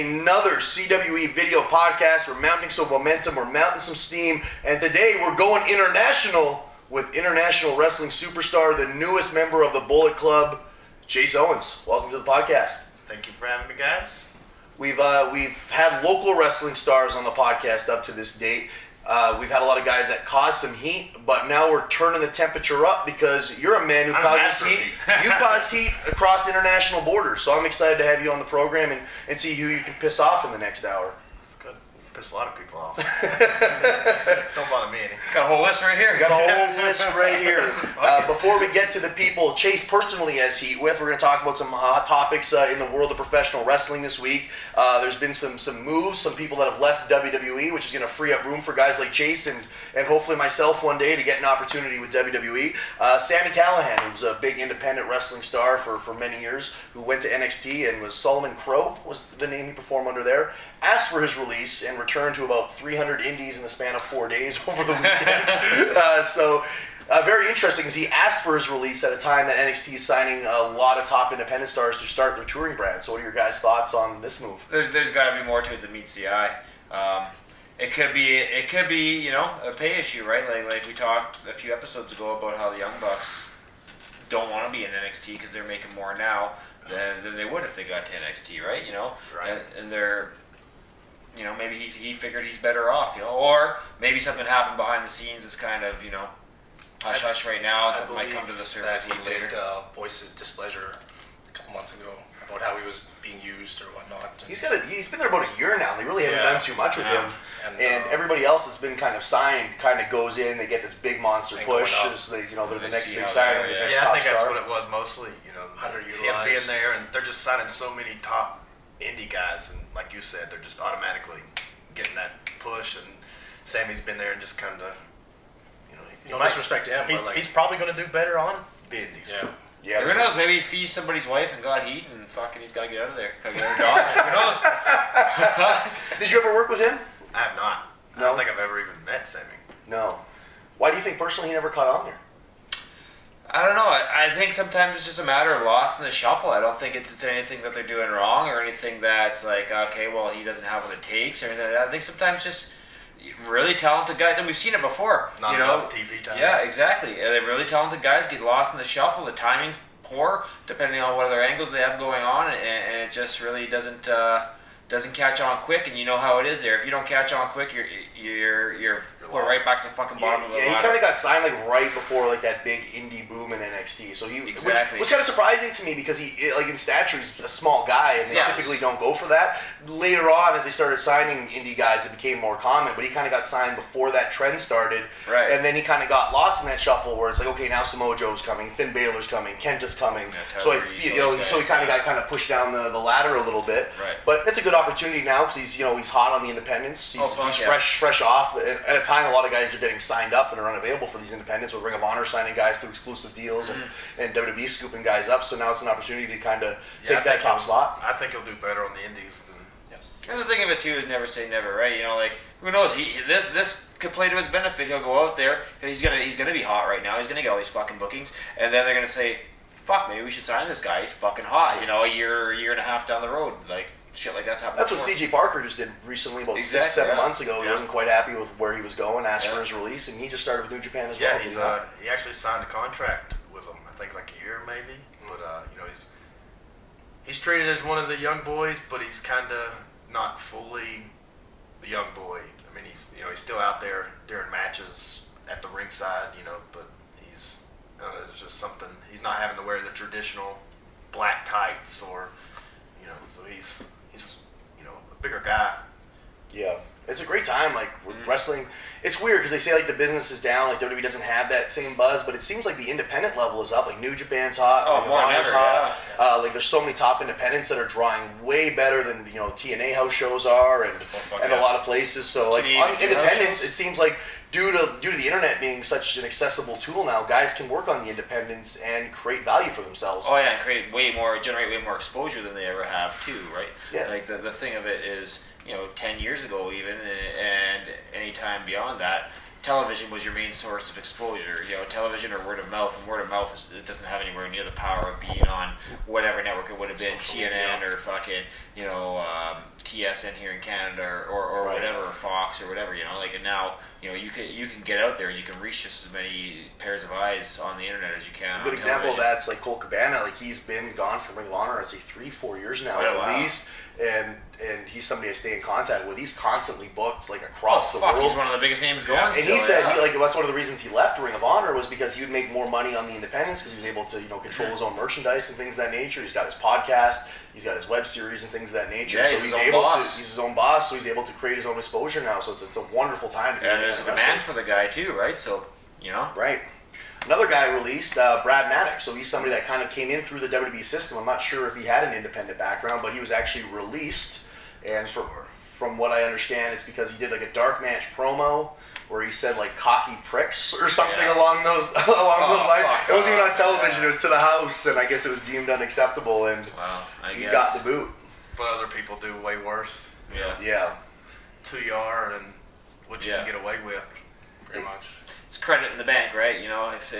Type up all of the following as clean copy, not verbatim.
another CWE video podcast. We're mounting some momentum, we're mounting some steam, and today we're going international with international wrestling superstar, the newest member of the Bullet Club, Chase Owens. Welcome to the podcast. Thank you for having me, guys. We've had local wrestling stars on the podcast up to this date. We've had a lot of guys that cause some heat, but now we're turning the temperature up because you're a man who causes heat. You cause heat across international borders, so I'm excited to have you on the program and see who you can piss off in the next hour. That's good. Piss a lot of people off. Don't bother me any. Got a whole list right here. Got a whole list right here. Before we get to the people Chase personally has heat with, we're going to talk about some hot topics in the world of professional wrestling this week. There's been some moves, some people that have left WWE, which is going to free up room for guys like Chase and hopefully myself one day to get an opportunity with WWE. Sami Callihan, who was a big independent wrestling star for many years, who went to NXT and was Solomon Crow, was the name he performed under there, asked for his release and returned to about 300 indies in the span of 4 days over the weekend. Very interesting because he asked for his release at a time that NXT is signing a lot of top independent stars to start their touring brand. So what are your guys' thoughts on this move? There's got to be more to it than meets the eye. It could be you know, a pay issue, right? Like we talked a few episodes ago about how the Young Bucks don't want to be in NXT because they're making more now than they would if they got to NXT, right? You know, right. And they're, you know, maybe he figured he's better off, you know, or maybe something happened behind the scenes that's kind of, you know, hush right now. It might come to the surface that he later. did voice his displeasure a couple months ago about how he was being used or whatnot. He's been there about a year now. They really haven't done too much with him. And everybody else that's been kind of signed kind of goes in. They get this big monster push. They're the next big signing. Yeah, I think that's what it was mostly. You know, underutilized. him being there, and they're just signing so many top indie guys, and like you said, they're just automatically getting that push. And Sammy's been there and just kind of, you know, no disrespect to him, but like, he's probably going to do better on the indies. Yeah. Who knows? Maybe he feeds somebody's wife and got heat, and fucking he's got to get out of there. Got to get out of Dodge. Who knows? Did you ever work with him? I have not. No? I don't think I've ever even met Sammy. No. Why do you think personally he never caught on there? I don't know. I think sometimes it's just a matter of lost in the shuffle. I don't think it's anything that they're doing wrong or anything that's like, okay, well, he doesn't have what it takes or anything like that. I think sometimes just really talented guys, and we've seen it before. Not enough TV time. Yeah, exactly. They're really talented guys get lost in the shuffle. The timing's poor, depending on what other angles they have going on, and it just really doesn't catch on quick. And you know how it is there. If you don't catch on quick, you're put right back to the fucking bottom of the ladder. He kind of got signed like right before like that big indie boom in NXT. So which was kind of surprising to me because he, like in stature, he's a small guy, and they typically don't go for that. Later on, as they started signing indie guys, it became more common. But he kind of got signed before that trend started, right? And then he kind of got lost in that shuffle where it's like, okay, now Samoa Joe's coming, Finn Balor's coming, Kenta's coming. So he kind of got pushed down the ladder a little bit. Right. But it's a good opportunity now because he's hot on the independents. He's fresh off at a time a lot of guys are getting signed up and are unavailable for these independents, with Ring of Honor signing guys to exclusive deals and WWE scooping guys up. So now it's an opportunity to kind of take that top spot. I think he'll do better on the indies than And the thing of it too is never say never, right? You know, like who knows? This could play to his benefit. He'll go out there and he's gonna be hot right now. He's gonna get all these fucking bookings, and then they're gonna say, "Fuck, maybe we should sign this guy. He's fucking hot." You know, a year and a half down the road, like. Shit like that's happened. That's before. what CJ Parker just did recently, about 6-7 months ago. He wasn't quite happy with where he was going, asked for his release, and he just started with New Japan as well. Yeah, he actually signed a contract with them. I think like a year maybe. But he's treated as one of the young boys, but he's kind of not fully the young boy. I mean, he's still out there during matches at the ringside, but he's it's just something. He's not having to wear the traditional black tights or so he's a bigger guy. Yeah, it's a great time, like, with wrestling. It's weird because they say, like, the business is down, like, WWE doesn't have that same buzz, but it seems like the independent level is up. Like, New Japan's hot, more than ever, hot. Like, there's so many top independents that are drawing way better than, TNA house shows are and a lot of places. So, like, on independents, it seems like due to the internet being such an accessible tool now, guys can work on the independents and create value for themselves. Oh, yeah, and generate way more exposure than they ever have, too, right? Yeah. Like, the thing of it is, 10 years ago even, and any time beyond that, television was your main source of exposure. Television or word of mouth, and word of mouth it doesn't have anywhere near the power of being on whatever network it would have been, Social TNN media. or fucking TSN here in Canada or Right. whatever, or Fox or whatever. And now you can get out there and you can reach just as many pairs of eyes on the internet as you can. A good on example of television. that's like Cole Cabana. Like he's been gone from Ring of Honor, I'd say 3-4 years now Oh, at wow. least, and he's somebody I stay in contact with. He's constantly booked like across the fuck, world. he's one of the biggest names going. Yeah, And still, he said, yeah. that's one of the reasons he left Ring of Honor was because he would make more money on the independents because he was able to, control his own merchandise and things of that nature. He's got his podcast, he's got his web series and things of that nature. Yeah, So he's his own boss. He's his own boss, so he's able to create his own exposure now. So it's a wonderful time to be And an there's a independent demand wrestler. for the guy too, right? So Right. Another guy released, Brad Maddox. So he's somebody that kind of came in through the WWE system. I'm not sure if he had an independent background, but he was actually released. And from what I understand, it's because he did like a dark match promo where he said like cocky pricks or something Yeah. along those lines. fuck It wasn't even on off, television. yeah. It was to the house, and I guess it was deemed unacceptable, and well, I he guess. got the boot. But other people do way worse. Yeah. Yeah. 2 yard and what you Yeah. can get away with. Pretty much. It's credit in the bank, right? If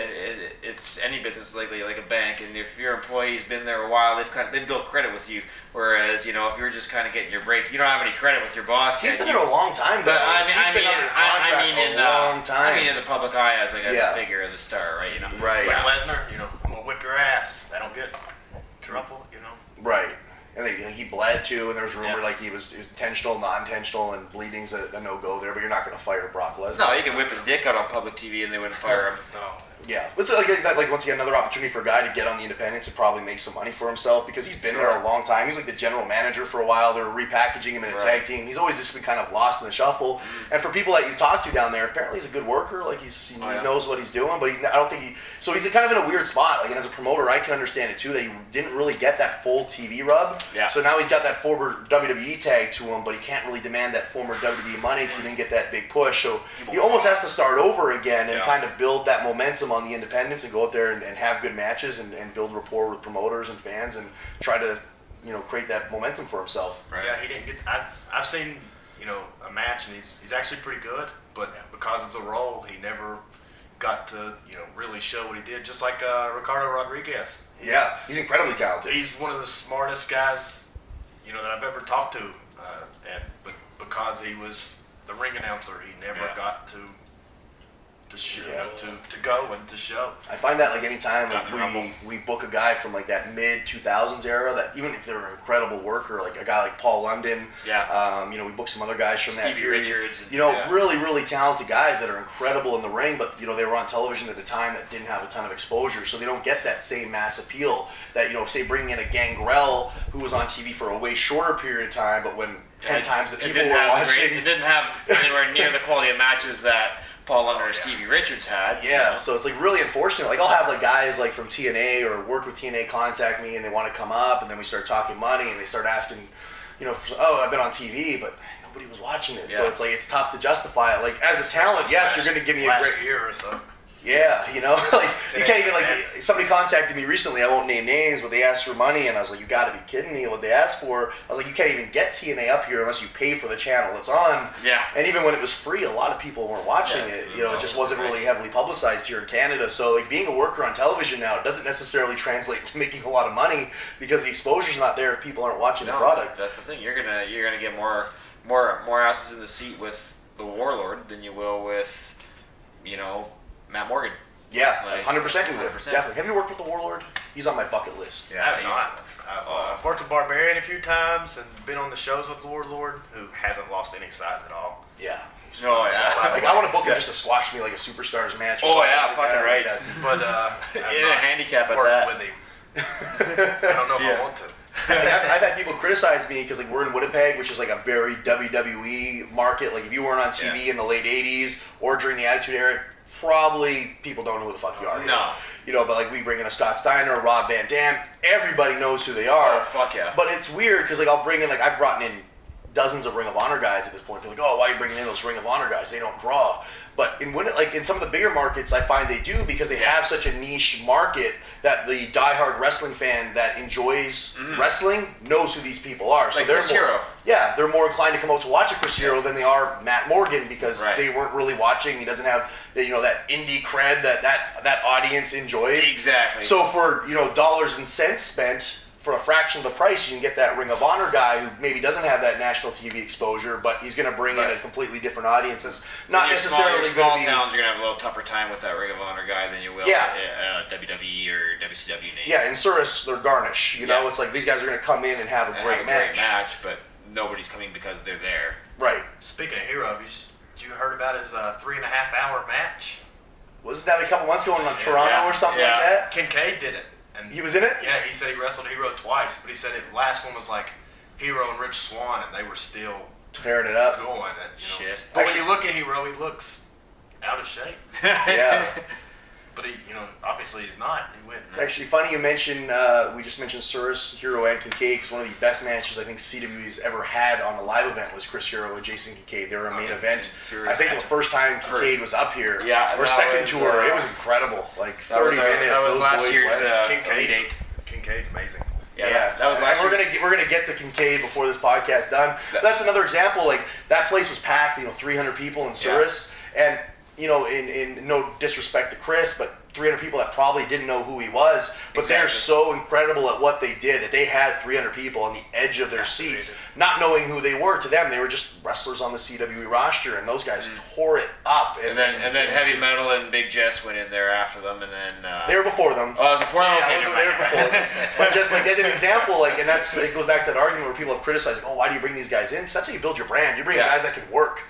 it's any business like a bank, and if your employee's been there a while, they've built credit with you. Whereas if you're just kind of getting your break, you don't have any credit with your boss. He's yet. been there a long time, though. But I He's been under contract in a long time. I mean, in the public eye as Yeah. a figure, as a star, right? Right. Like Yeah. Lesnar, I'm gonna whip your ass. I don't get trouble, Right. And he bled too, and there was rumor Yeah. like it was intentional, non-intentional, and bleeding's a no-go there. But you're not going to fire Brock Lesnar. No, you can whip his dick out on public TV and they wouldn't fire him. No. Yeah, but it's like once again another opportunity for a guy to get on the independents and probably make some money for himself because he's been there a long time. He's like the general manager for a while. They're repackaging him in a Right. tag team. He's always just been kind of lost in the shuffle. And for people that you talk to down there, apparently he's a good worker. Like he yeah. knows what he's doing, but I don't think so he's kind of in a weird spot. Like, and as a promoter, I can understand it too that he didn't really get that full TV rub. Yeah. So now he's got that former WWE tag to him, but he can't really demand that former WWE money because he didn't get that big push. So he almost has to start over again and Yeah. kind of build that momentum on the independents and go out there and have good matches and build rapport with promoters and fans and try to create that momentum for himself. Right. Yeah, he didn't get. I've seen a match and he's actually pretty good, but because of the role, he never got to really show what he did. Just like Ricardo Rodriguez. Yeah, he's incredibly talented. He's one of the smartest guys that I've ever talked to, but because he was the ring announcer, he never Yeah. got to show, Yeah. to go and to show. I find that like anytime Got me humble. we book a guy from like that mid 2000s era, that even if they're an incredible worker, like a guy like Paul London, Yeah. we book some other guys from that Stevie period. Richards and- Really, really talented guys that are incredible in the ring, but they were on television at a time that didn't have a ton of exposure, so they don't get that same mass appeal that say bringing in a Gangrel who was on TV for a way shorter period of time, but when 10 times the people were watching. It didn't have anywhere near the quality of matches that Paul London or Stevie Richards had. Yeah, so it's like really unfortunate. Like I'll have like guys like from TNA or worked with TNA contact me and they want to come up, and then we start talking money and they start asking, I've been on TV, but nobody was watching it. So Yeah. it's like it's tough to justify it. Like as a talent, yes, you're going to give me a last great. year or so. Yeah, like you can't even like. Somebody contacted me recently. I won't name names, but they asked for money, and I was like, "You got to be kidding me!" What they asked for, I was like, "You can't even get TNA up here unless you pay for the channel it's on." Yeah. And even when it was free, a lot of people weren't watching Yeah. it. It just wasn't really heavily publicized here in Canada. So like being a worker on television now doesn't necessarily translate to making a lot of money because the exposure's not there if people aren't watching the product. That's the thing. You're gonna get more asses in the seat with the Warlord than you will with Matt Morgan. Yeah, Like, 100% you would. 100%. Definitely. Have you worked with the Warlord? He's on my bucket list. Yeah, I've worked with Barbarian a few times and been on the shows with Lord, who hasn't lost any size at all. Yeah. Oh yeah. Like I want to book him just to squash me like a Superstars match. Or Oh, something yeah, like fucking that, right. But I've In a not handicap at worked that. with him. I don't know if Yeah. I want to. I've had people criticize me because like we're in Winnipeg, which is like a very WWE market. Like if you weren't on TV in the late '80s or during the Attitude Era, probably people don't know who the fuck you are. No. But like we bring in a Scott Steiner, a Rob Van Dam, everybody knows who they are. Oh fuck yeah. But it's weird because like I'll bring in like I've brought in dozens of Ring of Honor guys at this point. They're like, oh, why are you bringing in those Ring of Honor guys? They don't draw. But in some of the bigger markets, I find they do because they have such a niche market that the diehard wrestling fan that enjoys wrestling knows who these people are. So Like they're Chris Hero. Yeah, they're more inclined to come out to watch a Chris Hero than they are Matt Morgan because they weren't really watching. He doesn't have that indie cred that audience enjoys. Exactly. So for dollars and cents spent for a fraction of the price, you can get that Ring of Honor guy who maybe doesn't have that national TV exposure, but he's going to bring in a completely different audience. It's not necessarily your small going to be. towns, you're going to have a little tougher time with that Ring of Honor guy than you will WWE or WCW name. Yeah, in Surus, they're garnish. It's like these guys are going to come in and have a great match. But nobody's coming because they're there. Right. Speaking of Hero, you heard about his 3.5-hour match? Wasn't that a couple months ago in Toronto or something like that? Kincaid did it. And he was in it? Yeah, he said he wrestled Hero twice, but he said the last one was like Hero and Rich Swann, and they were still tearing it up. going. Shit. But when you look at Hero, he looks out of shape. Yeah. But he, obviously he's not. He went. It's actually funny you mentioned, we just mentioned Surus, Hero, and Kincaid because one of the best matches I think CWE's ever had on a live event was Chris Hero and Jason Kincaid. They were a main event. I think the first time Kincaid was up here. Yeah. Or second tour. It was incredible. Like 30 minutes. That was last year's Kincaid's amazing. Yeah, that was last year. We're gonna get to Kincaid before this podcast done. That's another example. Like that place was packed. 300 people in Surus, and in no disrespect to Chris, but 300 people that probably didn't know who he was, but they're so incredible at what they did that they had 300 people on the edge of their seats, not knowing who they were. To them, they were just wrestlers on the CWE roster, and those guys tore it up. And then Heavy Metal and Big Jess went in there after them, and then they were before them. Oh, it was before them. Yeah, they were before them. But just like as an example, and it goes back to that argument where people have criticized, why do you bring these guys in? Because that's how you build your brand. You bring guys that can work.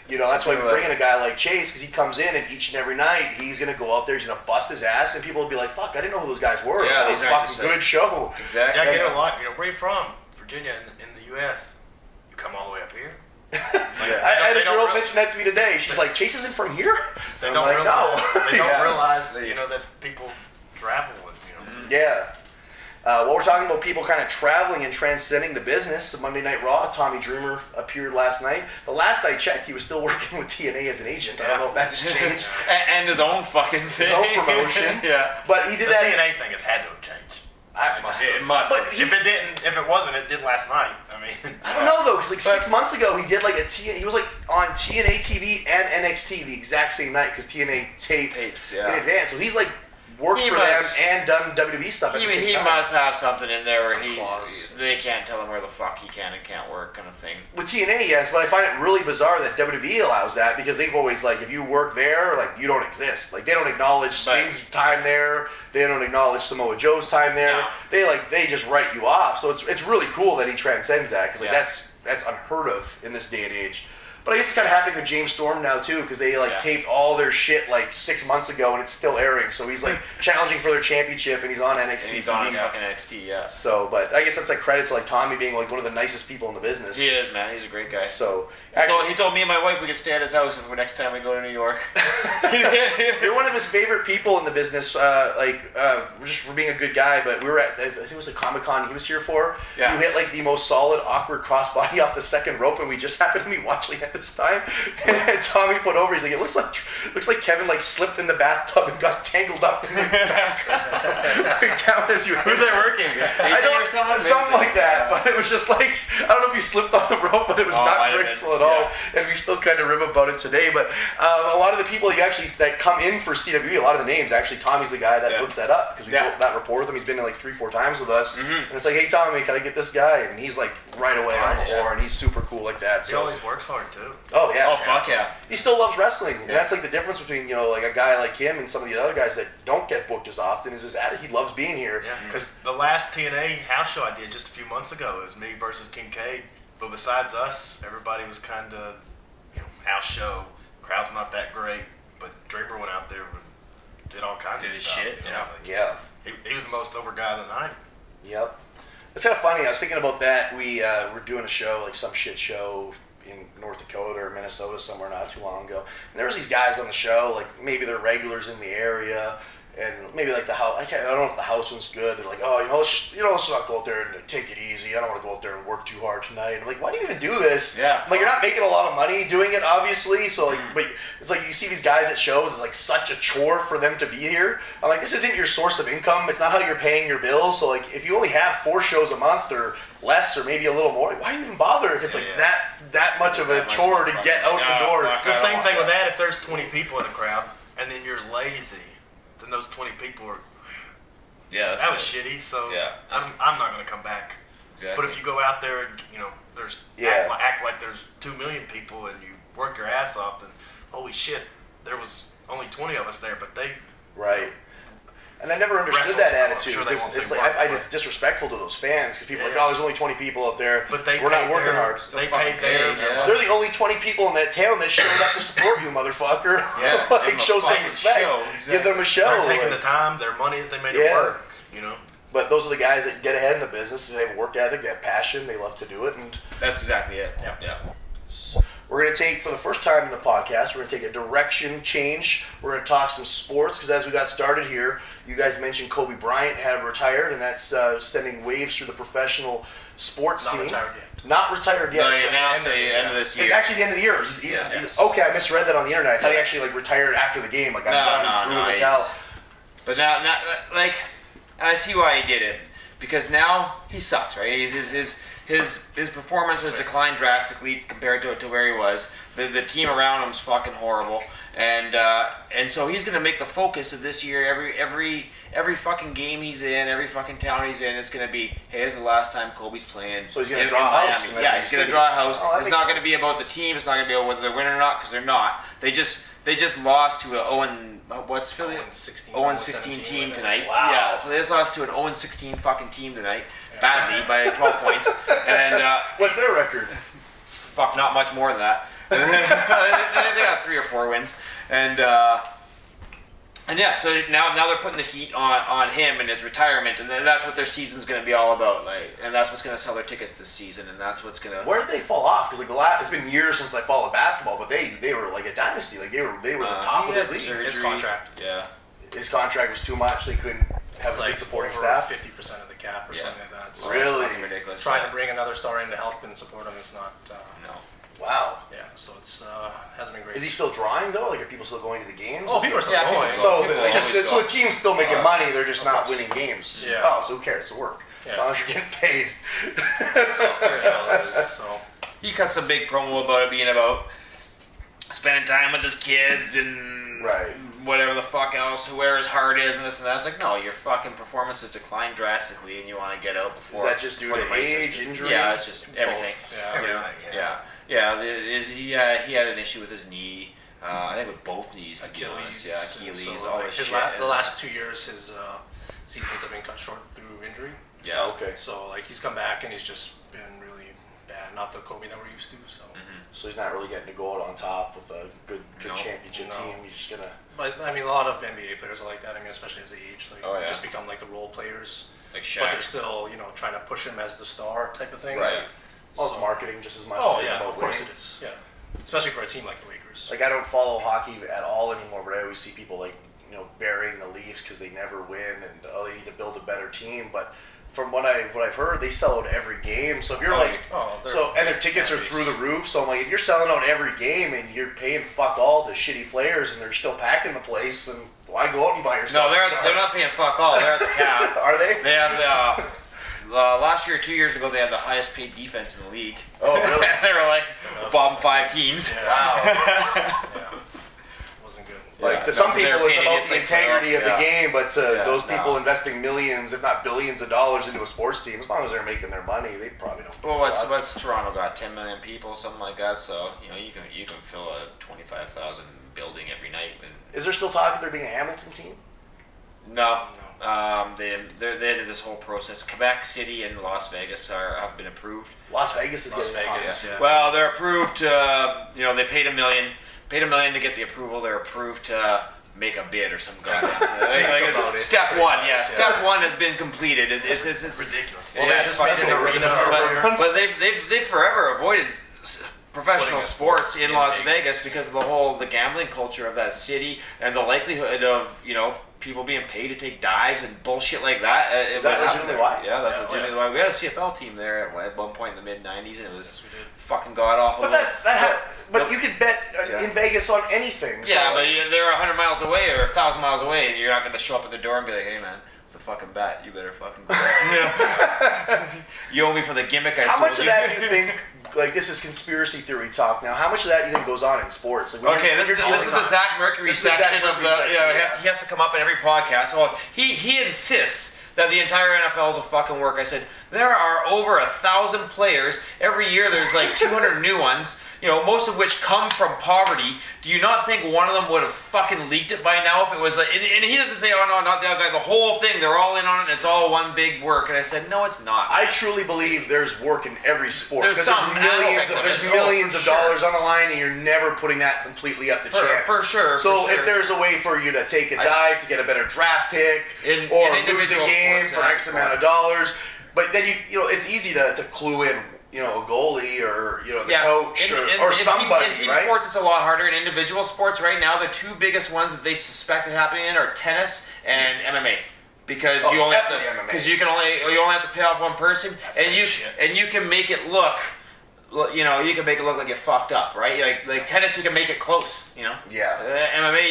That's why we bring in a guy like Chase, because he comes in and each and every night he's going to go out there, he's going to bust his ass, and people will be like, fuck, I didn't know who those guys were. Yeah, that was a fucking good show. Exactly. Yeah, I get it a lot. Where are you from? Virginia in the U.S. You come all the way up here? I had a girl mention that to me today. She's like, Chase isn't from here? They don't realize that, that people travel with, Yeah. While we're talking about people kind of traveling and transcending the business, Monday Night Raw, Tommy Dreamer appeared last night. The last I checked, he was still working with TNA as an agent. I don't know if that's changed. and his own fucking thing. His own promotion. Yeah. But he did the that. TNA thing has had to have changed. It must. But If it wasn't, it did last night. I mean, I don't know though, because 6 months ago he did he was on TNA TV and NXT the exact same night because TNA tapes in advance. So he's worked for them and done WWE stuff at the same time. He must have something in there where they can't tell him where the fuck he can and can't work kind of thing. With TNA, yes, but I find it really bizarre that WWE allows that because they've always, if you work there, you don't exist. They don't acknowledge Sting's time there. They don't acknowledge Samoa Joe's time there. No. They just write you off. So it's really cool that he transcends that because that's unheard of in this day and age. But I guess it's kind of happening with James Storm now too, because they taped all their shit 6 months ago, and it's still airing. So he's challenging for their championship, and he's on NXT. And he's on fucking NXT, yeah. So, but I guess that's credit to Tommy being one of the nicest people in the business. He is, man. He's a great guy. So he told me and my wife we could stay at his house if next time we go to New York. You're one of his favorite people in the business, just for being a good guy. But we were at, I think it was a Comic-Con he was here for. Yeah. You hit the most solid, awkward crossbody off the second rope, and we just happened to be watching at this time. And Tommy put over. He's like, it looks like Kevin slipped in the bathtub and got tangled up in the right down as you. Who's that working? Something like that. But it was just I don't know if you slipped on the rope, but it was not graceful at all. And we still kind of rib about it today. But a lot of the people that come in for CWE, a lot of the names, actually Tommy's the guy that looks that up because we built that rapport with him. He's been in 3-4 times with us, and it's hey Tommy, can I get this guy? And he's right away on the floor, and he's super cool like that. He So always works hard too. oh yeah, Oh fuck yeah. he still loves wrestling, and that's the difference between a guy like him and some of the other guys that don't get booked as often is his attitude. He loves being here. Yeah, because the last TNA house show I did just a few months ago was me versus Kincaid. But besides us, everybody was kind of house show. Crowd's not that great, but Dreamer went out there and did all kinds of stuff. Did his shit. Yeah. He was the most over guy of the night. Yep. It's kind of funny. I was thinking about that. We were doing a show, some shit show in North Dakota or Minnesota somewhere not too long ago. And there was these guys on the show, maybe they're regulars in the area, and maybe like the house. I don't know if the house one's good. They're like, oh, let's just not go out there and take it easy. I don't want to go out there and work too hard tonight. I'm like, why do you even do this? Yeah. I'm like, you're not making a lot of money doing it, obviously. So like, but it's like you see these guys at shows. It's like such a chore for them to be here. I'm like, this isn't your source of income. It's not how you're paying your bills. So like, if you only have 4 shows a month or less, or maybe a little more, why do you even bother if it's like that much of a chore to get out the door? The same thing with that. If there's 20 people in a crowd and then you're lazy, then those 20 people are. Yeah, that was shitty. So I'm not going to come back. Exactly. But if you go out there and there's act like there's 2 million people and you work your ass off, then holy shit, there was only 20 of us there, but they right. And I never understood that attitude. Sure It's like it's disrespectful to those fans because people are like, oh, there's only 20 people out there. But we're not working hard. They paid their. They're the only 20 people in that town that showed up to support you, motherfucker. Yeah, like show some respect. Exactly. Give them a show. They're taking the time, their money that they made to work. But those are the guys that get ahead in the business. They have work ethic, they have passion, they love to do it, and that's exactly it. Yeah. We're going to take, for the first time in the podcast, we're going to take a direction change. We're going to talk some sports, because as we got started here, you guys mentioned Kobe Bryant had retired, and that's sending waves through the professional sports scene. Not retired yet. No, he announced the end of this year. It's actually the end of the year. Okay, I misread that on the internet. I thought he actually retired after the game. Like, no. But now, like, and I see why he did it, because now he sucks, right? His performance has declined drastically compared to where he was. The team around him's fucking horrible, and so he's gonna make the focus of this year. Every fucking game he's in, every fucking town he's in, it's gonna be, hey, this is the last time Kobe's playing. So he's gonna draw a house. Yeah, he's gonna draw a house. It's not gonna be about the team. It's not gonna be about whether they're winning or not, because they're not. They just lost to an what's Philly? 0-16 team tonight. Wow. Yeah, so they just lost to an 0-16 fucking team tonight, badly by 12 points. And what's their record? Fuck, not much more than that. they got 3 or 4 wins, and yeah, so now they're putting the heat on him and his retirement, and then that's what their season's going to be all about, like, and that's what's going to sell their tickets this season, and that's what's going to. Where did they fall off? Because like it's been years since I followed basketball, but they were like a dynasty. Like they were the top of the league. Surgery. His contract. Yeah. His contract was too much. They couldn't have a good supporting staff. 50% of the cap or something like that. So really ridiculous. Trying to bring another star in to help and support him is not. No. Wow. Yeah, so it's hasn't been great. Is he still drawing though? Like, are people still going to the games? Oh, people are still going. So People the team's still making money. They're just not winning games. Yeah. Oh, so who cares? It's work. Yeah. As long as you're getting paid. So He cut some big promo about it being about spending time with his kids and whatever the fuck else, where his heart is and this and that. It's like, no, your fucking performance has declined drastically and you want to get out before. Is that just due to age, injury? Yeah, it's just everything. He had an issue with his knee. I think with both knees. Achilles. Yeah, Achilles. So, all like, this shit. the last 2 years, his seasons have been cut short through injury. Yeah. Okay. So like he's come back and he's just been really bad. Not the Kobe that we're used to. So. So he's not really getting to go out on top with a good championship team. He's just gonna. But I mean, a lot of NBA players are like that. I mean, especially as they age, like they just become like the role players. Like Shaq. But they're still, trying to push him as the star type of thing. Right. Well, it's marketing just as much Oh as it's yeah, about of course winning. it is. Yeah, especially for a team like the Lakers. Like, I don't follow hockey at all anymore, but I always see people like burying the Leafs because they never win and they need to build a better team. But from what I've heard, they sell out every game. So if you're and their tickets are through the roof. So I'm like, if you're selling out every game and you're paying fuck all to shitty players and they're still packing the place, then why go out and buy yourself? No, they're not paying fuck all. They're at the cap. Are they? They have last year, 2 years ago, they had the highest paid defense in the league. Oh, really? They were like bottom 5 teams. Yeah. Wow. Yeah. Wasn't good. Like, to some people, it's about the integrity of the game, but to those people no. investing millions, if not billions of dollars into a sports team, as long as they're making their money, they probably don't. Well, what's Toronto got? 10 million people, something like that. So you can fill a 25,000 building every night. Is there still talk of there being a Hamilton team? No. They did this whole process. Quebec City and Las Vegas have been approved. Las Vegas is Las getting Vegas, talk. yeah. Well, they're approved to, they paid $1 million. Paid $1 million to get the approval. They're approved to make a bid or some goddamn. Step one, Step one has been completed. It's ridiculous. Well, it's fucking but they've forever avoided professional sports in Las Vegas because of the gambling culture of that city and the likelihood of people being paid to take dives and bullshit like that. Is that legitimately why? Yeah, that's Yeah, legitimately why. We had a CFL team there at one point in the mid '90s, and it was fucking god awful. But you could bet in Vegas on anything. Yeah, but they're 100 miles away or 1,000 miles away, and you're not going to show up at the door and be like, "Hey, man, it's a fucking bet. You better fucking go." You owe me for the gimmick. How much of that do you think? Like, this is conspiracy theory talk now. How much of that do you think goes on in sports? Like, this is the Zach Mercury section of the. He has to come up in every podcast. Well, he insists that the entire NFL is a fucking work. I said there are over 1,000 players every year. There's like 200 new ones. Most of which come from poverty. Do you not think one of them would have fucking leaked it by now if it was like? And he doesn't say, "Oh no, not the other guy." The whole thing, they're all in on it. And it's all one big work. And I said, "No, it's not." I truly believe there's work in every sport. There's millions of dollars on the line, and you're never putting that completely up to chance. For sure. So if there's a way for you to take a dive to get a better draft pick, or lose a game for X amount of dollars, but then it's easy to clue in. A goalie or the coach or somebody. In team right? sports, it's a lot harder. In individual sports, right now, the two biggest ones that they suspect it happening in are tennis and MMA. Because you only have to pay off one person, and you can make it look. You can make it look like you fucked up, right? Like tennis, you can make it close. Yeah. MMA,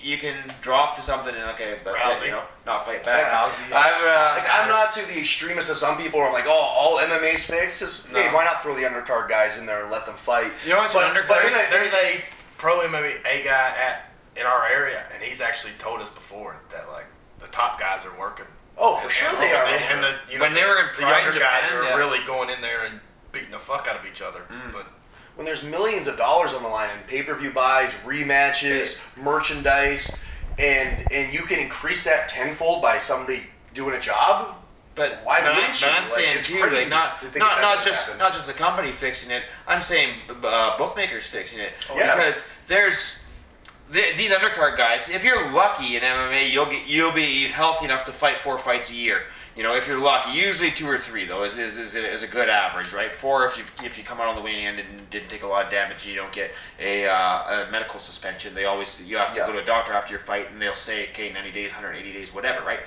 you can drop to something and that's it. Not fight back. I'm not to the extremist of some people where I'm like, all MMA's fixed. Hey, why not throw the undercard guys in there and let them fight? What's an undercard? There's a pro MMA guy in our area, and he's actually told us before that like the top guys are working. Oh, for sure they are. And when they were in the younger Japan, guys are really going in there and beating the fuck out of each other. But when there's millions of dollars on the line in pay-per-view buys, rematches, merchandise, and you can increase that tenfold by somebody doing a job. But why wouldn't you? I'm saying too, like not just the company fixing it. I'm saying bookmakers fixing it because there's these undercard guys. If you're lucky in MMA, you'll be healthy enough to fight 4 fights a year. If you're lucky, usually 2 or 3 though is a good average, right? 4 if you come out on the winning end and didn't take a lot of damage, you don't get a medical suspension. You have to go to a doctor after your fight, and they'll say, okay, 90 days, 180 days, whatever, right?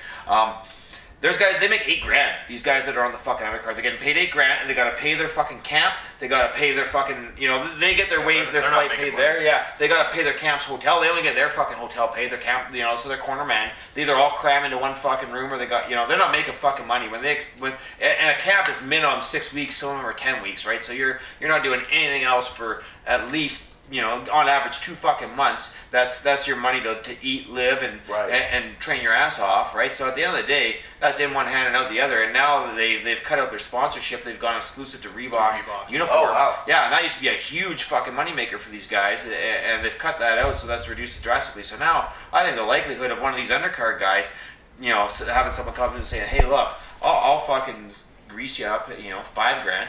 There's guys, they make $8,000. These guys that are on the fucking undercard, they're getting paid $8,000, and they gotta pay their fucking camp. They gotta pay their fucking, they get their their flight paid there. Yeah, they gotta pay their camp's hotel. They only get their fucking hotel paid. Their camp, so they're corner man. They either all cram into one fucking room, or they got, they're not making fucking money and a camp is minimum 6 weeks. Some of them are 10 weeks, right? So you're not doing anything else for at least. On average 2 fucking months. That's your money to eat, live, and train your ass off, right? So at the end of the day, that's in one hand and out the other. And now they've cut out their sponsorship. They've gone exclusive to Reebok uniforms. Oh, wow. Yeah, and that used to be a huge fucking moneymaker for these guys, and they've cut that out, so that's reduced it drastically. So now I think the likelihood of one of these undercard guys, having someone come in and saying, "Hey, look, I'll fucking grease you up, $5,000,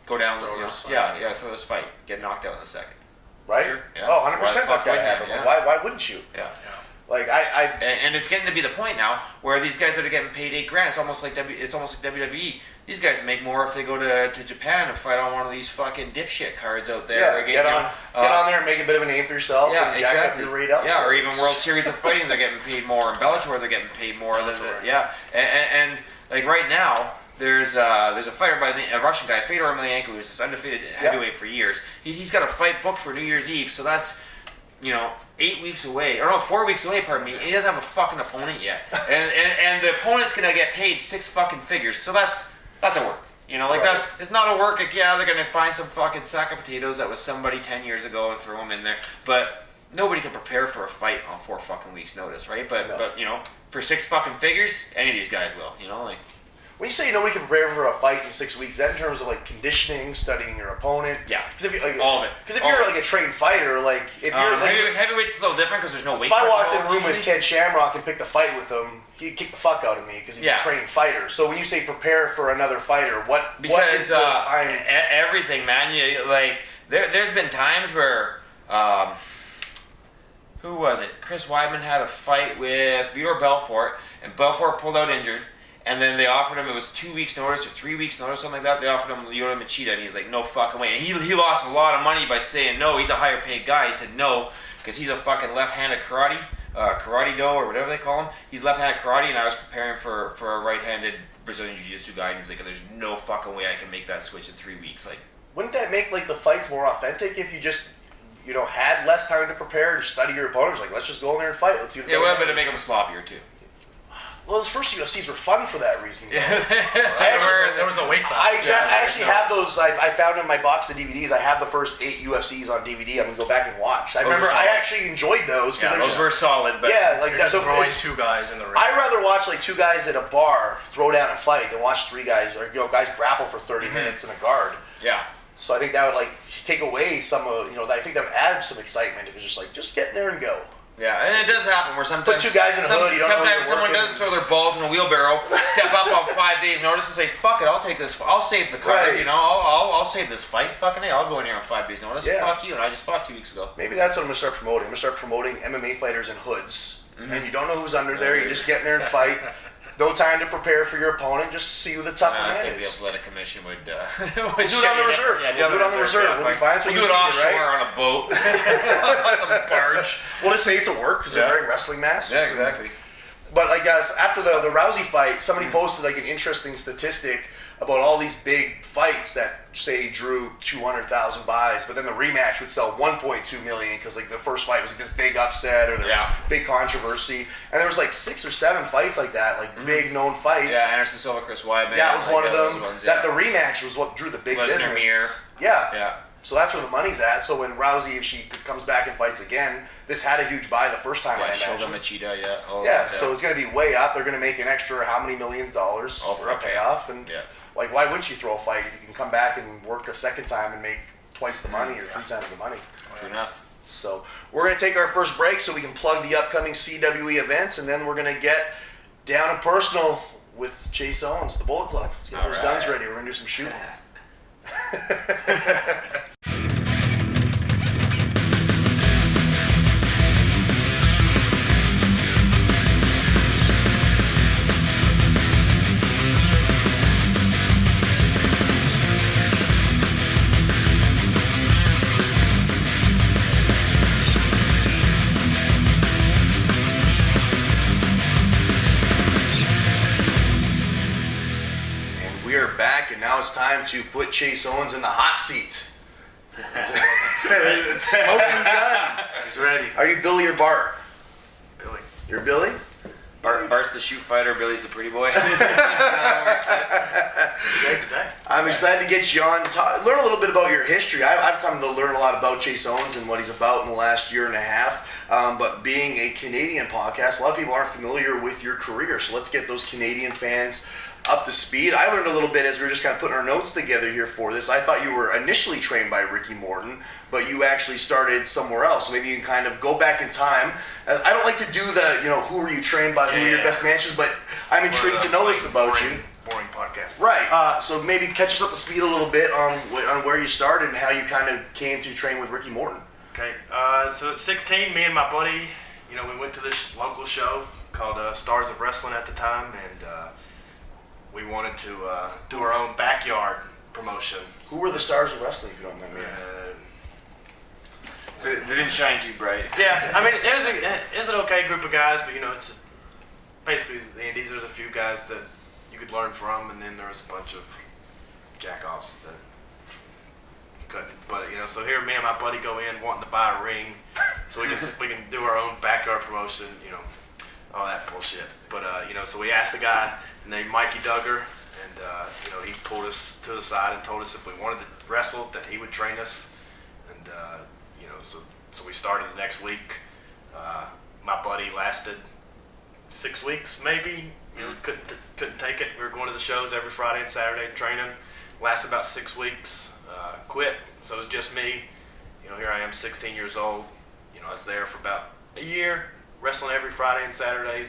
go down, throw this fight, get knocked out in a second." Right? Sure, yeah. Oh, 100% that's got to happen. Yeah. Why wouldn't you? Yeah. Like and it's getting to be the point now where these guys that are getting paid $8,000, it's almost like WWE. These guys make more if they go to Japan and fight on one of these fucking dipshit cards out there. Yeah, get on there and make a bit of a name for yourself. Yeah, and jack up your rate elsewhere. Yeah, or even World Series of Fighting, they're getting paid more. In Bellator, they're getting paid more. And like right now. There's a fighter by a Russian guy, Fedor Emelianenko, who's this undefeated heavyweight for years. He's got a fight booked for New Year's Eve, so that's 8 weeks away, or no, 4 weeks away. Pardon me. And he doesn't have a fucking opponent yet, and the opponent's gonna get paid 6 fucking figures. So that's a work. It's not a work. Like, they're gonna find some fucking sack of potatoes that was somebody 10 years ago and throw them in there, but nobody can prepare for a fight on 4 fucking weeks notice, right? But for 6 fucking figures, any of these guys will. When you say nobody can prepare for a fight in 6 weeks, is that in terms of like conditioning, studying your opponent? Yeah, because all of it. Because if you're like a trained fighter, like if you're heavyweight's a little different because there's no weight. If I walked in a room with Ken Shamrock and picked a fight with him, he'd kick the fuck out of me because he's a trained fighter. So when you say prepare for another fighter, what is the time? Everything, man. There's been times where. Who was it? Chris Weidman had a fight with Vitor Belfort, and Belfort pulled out injured. And then they offered him, it was 2 weeks notice or 3 weeks notice, something like that. They offered him Lyoto Machida, and he's like, no fucking way. And he lost a lot of money by saying no. He's a higher paid guy. He said no, because he's a fucking left-handed karate karate do or whatever they call him. He's left-handed karate, and I was preparing for a right-handed Brazilian Jiu-Jitsu guy, and he's like, there's no fucking way I can make that switch in 3 weeks. Like, Wouldn't that make like the fights more authentic if you just, had less time to prepare and study your opponents? Like, let's just go in there and fight. Let's see what yeah, well, but to make them sloppier too. Well, those first UFCs were fun for that reason. Yeah, There was no weight class. I actually have those. I found in my box of DVDs. I have the first 8 UFCs on DVD. I'm gonna go back and watch. I remember I actually enjoyed those. Yeah, those were solid. But like You're that. just throwing 2 guys in the ring. I'd rather watch like 2 guys at a bar throw down and fight than watch 3 guys or guys grapple for 30 minutes in a guard. yeah. So I think that would take away some of I think that would add some excitement. It was just get in there and go. Yeah, and it does happen where sometimes Put 2 guys in a hood. You don't know sometimes who you're someone working. does throw their balls in a wheelbarrow, step up on 5 days' notice, and say, "Fuck it, I'll take this. I'll save the card. Right. I'll save this fight. Fucking it, I'll go in here on 5 days' notice. Yeah. Fuck you." And I just fought 2 weeks ago. Maybe that's what I'm gonna start promoting. I'm gonna start promoting MMA fighters in hoods, and you don't know who's under there. You just get in there and fight. No time to prepare for your opponent. Just see who the tougher I man think the is. Athletic Commission would. We'll do it on the reserve. Yeah, We'll do it on the reserve. We'll be fine. So We'll you do it see it, offshore right? on a boat, on some barge. We'll just say it's a work because they're wearing wrestling masks. Yeah, exactly. But like guys, after the Rousey fight, somebody posted like an interesting statistic about all these big fights that say drew 200,000 buys, but then the rematch would sell 1.2 million because like the first fight was like this big upset or there was big controversy, and there was like 6 or 7 fights like that, like big known fights. Yeah, Anderson Silva, Chris Weidman. That was one of them. Ones, That the rematch was what drew the big Lesnar business. Mir. Yeah. Yeah. So that's where the money's at. So when Rousey, if she comes back and fights again, this had a huge buy the first time. I Shogun imagine. Machida, yeah. Yeah, so it's going to be way up. They're going to make an extra how many $1 million for a payoff, and like why wouldn't you throw a fight if you can come back and work a second time and make twice the money or 3 times the money? True enough. So we're going to take our first break so we can plug the upcoming CWE events, and then we're going to get down and personal with Chase Owens, the Bullet Club. Let's get those guns ready. We're going to do some shooting. Now it's time to put Chase Owens in the hot seat. It's smoking gun. He's ready. Are you Billy or Bart? Billy. You're Billy? Bart's the shoot fighter, Billy's the pretty boy. I'm excited to get you on, learn a little bit about your history. I've come to learn a lot about Chase Owens and what he's about in the last year and a half. But being a Canadian podcast, a lot of people aren't familiar with your career. So let's get those Canadian fans up to speed. I learned a little bit as we were just kind of putting our notes together here for this. I thought you were initially trained by Ricky Morton, but you actually started somewhere else. So maybe you can kind of go back in time. I don't like to do the, who were you trained by, who were your best matches, but I'm intrigued to know this about you. Boring podcast. Right. So maybe catch us up to speed a little bit on where you started and how you kind of came to train with Ricky Morton. Okay. So at 16, me and my buddy, we went to this local show called Stars of Wrestling at the time, and we wanted to do our own backyard promotion. Who were the Stars of Wrestling, if you don't mind me? They didn't shine too bright. Yeah, I mean, it was an okay group of guys, but it's basically the Indies. There's a few guys that you could learn from, and then there was a bunch of jack-offs that couldn't. But so here, me and my buddy go in wanting to buy a ring, so we can do our own backyard promotion, all that bullshit. But so we asked the guy named Mikey Duggar, and he pulled us to the side and told us if we wanted to wrestle that he would train us, and so we started the next week. My buddy lasted 6 weeks, maybe. Couldn't take it. We were going to the shows every Friday and Saturday training. Lasted about 6 weeks. Quit. So it was just me. Here I am, 16 years old. I was there for about a year, wrestling every Friday and Saturday.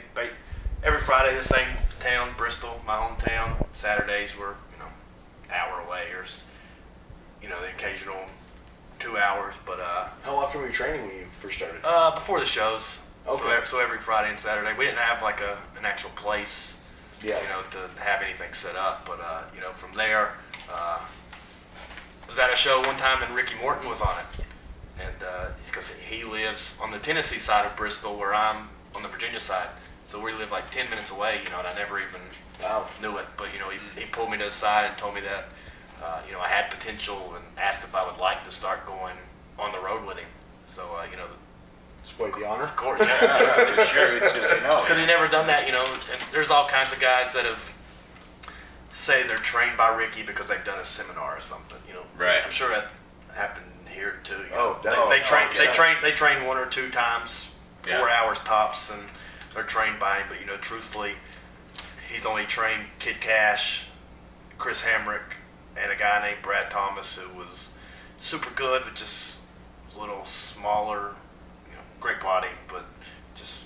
Every Friday, the same town, Bristol, my hometown. Saturdays were, hour away, or the occasional 2 hours. But how often were you training when you first started? before the shows. Okay. So every Friday and Saturday, we didn't have like an actual place, to have anything set up. But from there, was at a show one time and Ricky Morton was on it, and because he lives on the Tennessee side of Bristol, where I'm on the Virginia side. So we live like 10 minutes away, you know, and I never even knew it. But, you know, he pulled me to the side and told me that, you know, I had potential and asked if I would like to start going on the road with him. So, you know, It's quite the honor. of course, yeah. For sure. It's just, Because he never done that, you know. And there's all kinds of guys that have say they're trained by Ricky because they've done a seminar or something, you know. Right. I'm sure that happened here too. You Oh, know. definitely. They train 1 or 2 times, 4 hours tops, and they're trained by him. But you know, truthfully, he's only trained Kid Cash, Chris Hamrick, and a guy named Brad Thomas who was super good, but just was a little smaller, you know, great body, but just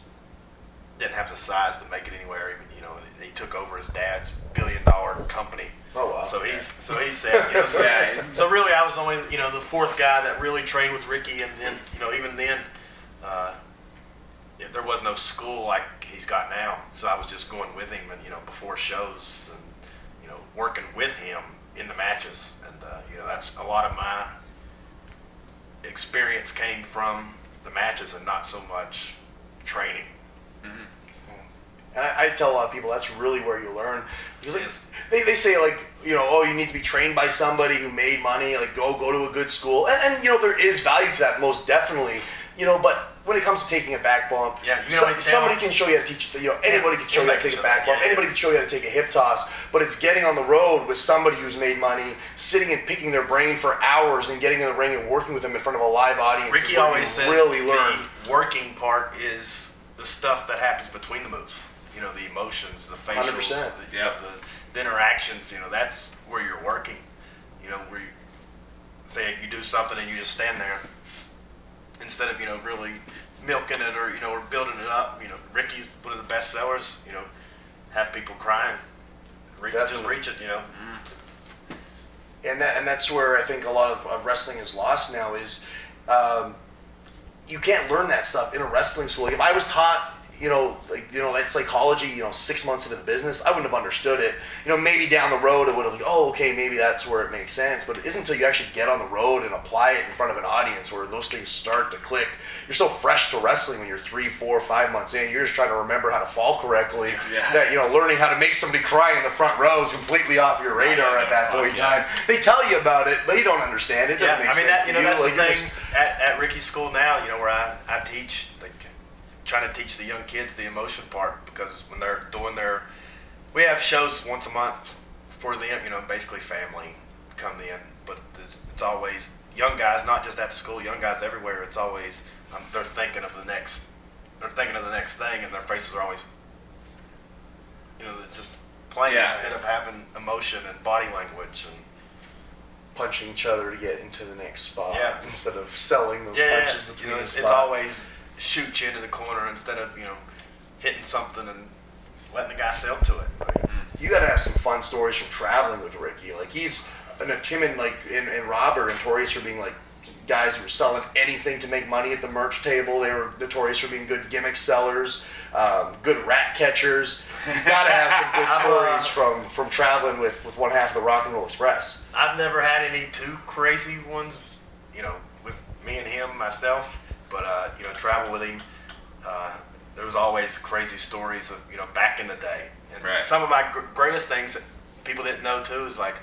didn't have the size to make it anywhere. Even, you know, he took over his dad's $1 billion company. Oh wow. So he said, you know, so really I was only, you know, the 4th guy that really trained with Ricky, and then, you know, even then, there was no school like he's got now. So I was just going with him, and you know, before shows, and you know, working with him in the matches, and you know, that's a lot of my experience came from the matches and not so much training. And I tell a lot of people that's really where you learn. Because like, they say, like, you know, oh, you need to be trained by somebody who made money, like go to a good school. And you know, there is value to that, most definitely. You know, but when it comes to taking a back bump, somebody can show you how to teach, you know, anybody can show you how to take a back bump, anybody can show you how to take a hip toss, but it's getting on the road with somebody who's made money, sitting and picking their brain for hours and getting in the ring and working with them in front of a live audience. Ricky always says really learn. The working part is the stuff that happens between the moves. You know, the emotions, the facials, 100%. the interactions, you know, that's where you're working. You know, where you say you do something and you just stand there instead of, you know, really milking it or, you know, or building it up. You know, Ricky's one of the best sellers, you know, have people crying. Ricky just reach it, you know. And that's where I think a lot of wrestling is lost now is you can't learn that stuff in a wrestling school. Like if I was taught, you know, that psychology, you know, 6 months into the business, I wouldn't have understood it. You know, maybe down the road it would have, like, oh, okay, maybe that's where it makes sense. But it isn't until you actually get on the road and apply it in front of an audience where those things start to click. You're so fresh to wrestling when you're 3, 4, 5 months in. You're just trying to remember how to fall correctly. Yeah. That, you know, learning how to make somebody cry in the front row is completely off your radar at that point in time. They tell you about it, but you don't understand it. It doesn't make sense to you. That's like, the thing at Ricky's school now, you know, where I teach, like, trying to teach the young kids the emotion part, because when they're doing we have shows once a month for them, you know, basically family come in, but it's always young guys, not just at the school, young guys everywhere. It's always they're thinking of the next thing, and their faces are always, you know, they're just playing instead of having emotion and body language and punching each other to get into the next spot instead of selling those punches punches between you know, the it's spots. always shoot you into the corner instead of, you know, hitting something and letting the guy sell to it. You got to have some fun stories from traveling with Ricky. Like him and like and Robert and notorious for being like guys who were selling anything to make money at the merch table. They were notorious for being good gimmick sellers, good rat catchers. You got to have some good stories from traveling with one half of the Rock and Roll Express. I've never had any too crazy ones, you know, with me and him myself. But, you know, travel with him, there was always crazy stories of, you know, back in the day. And some of my greatest things that people didn't know, too, is like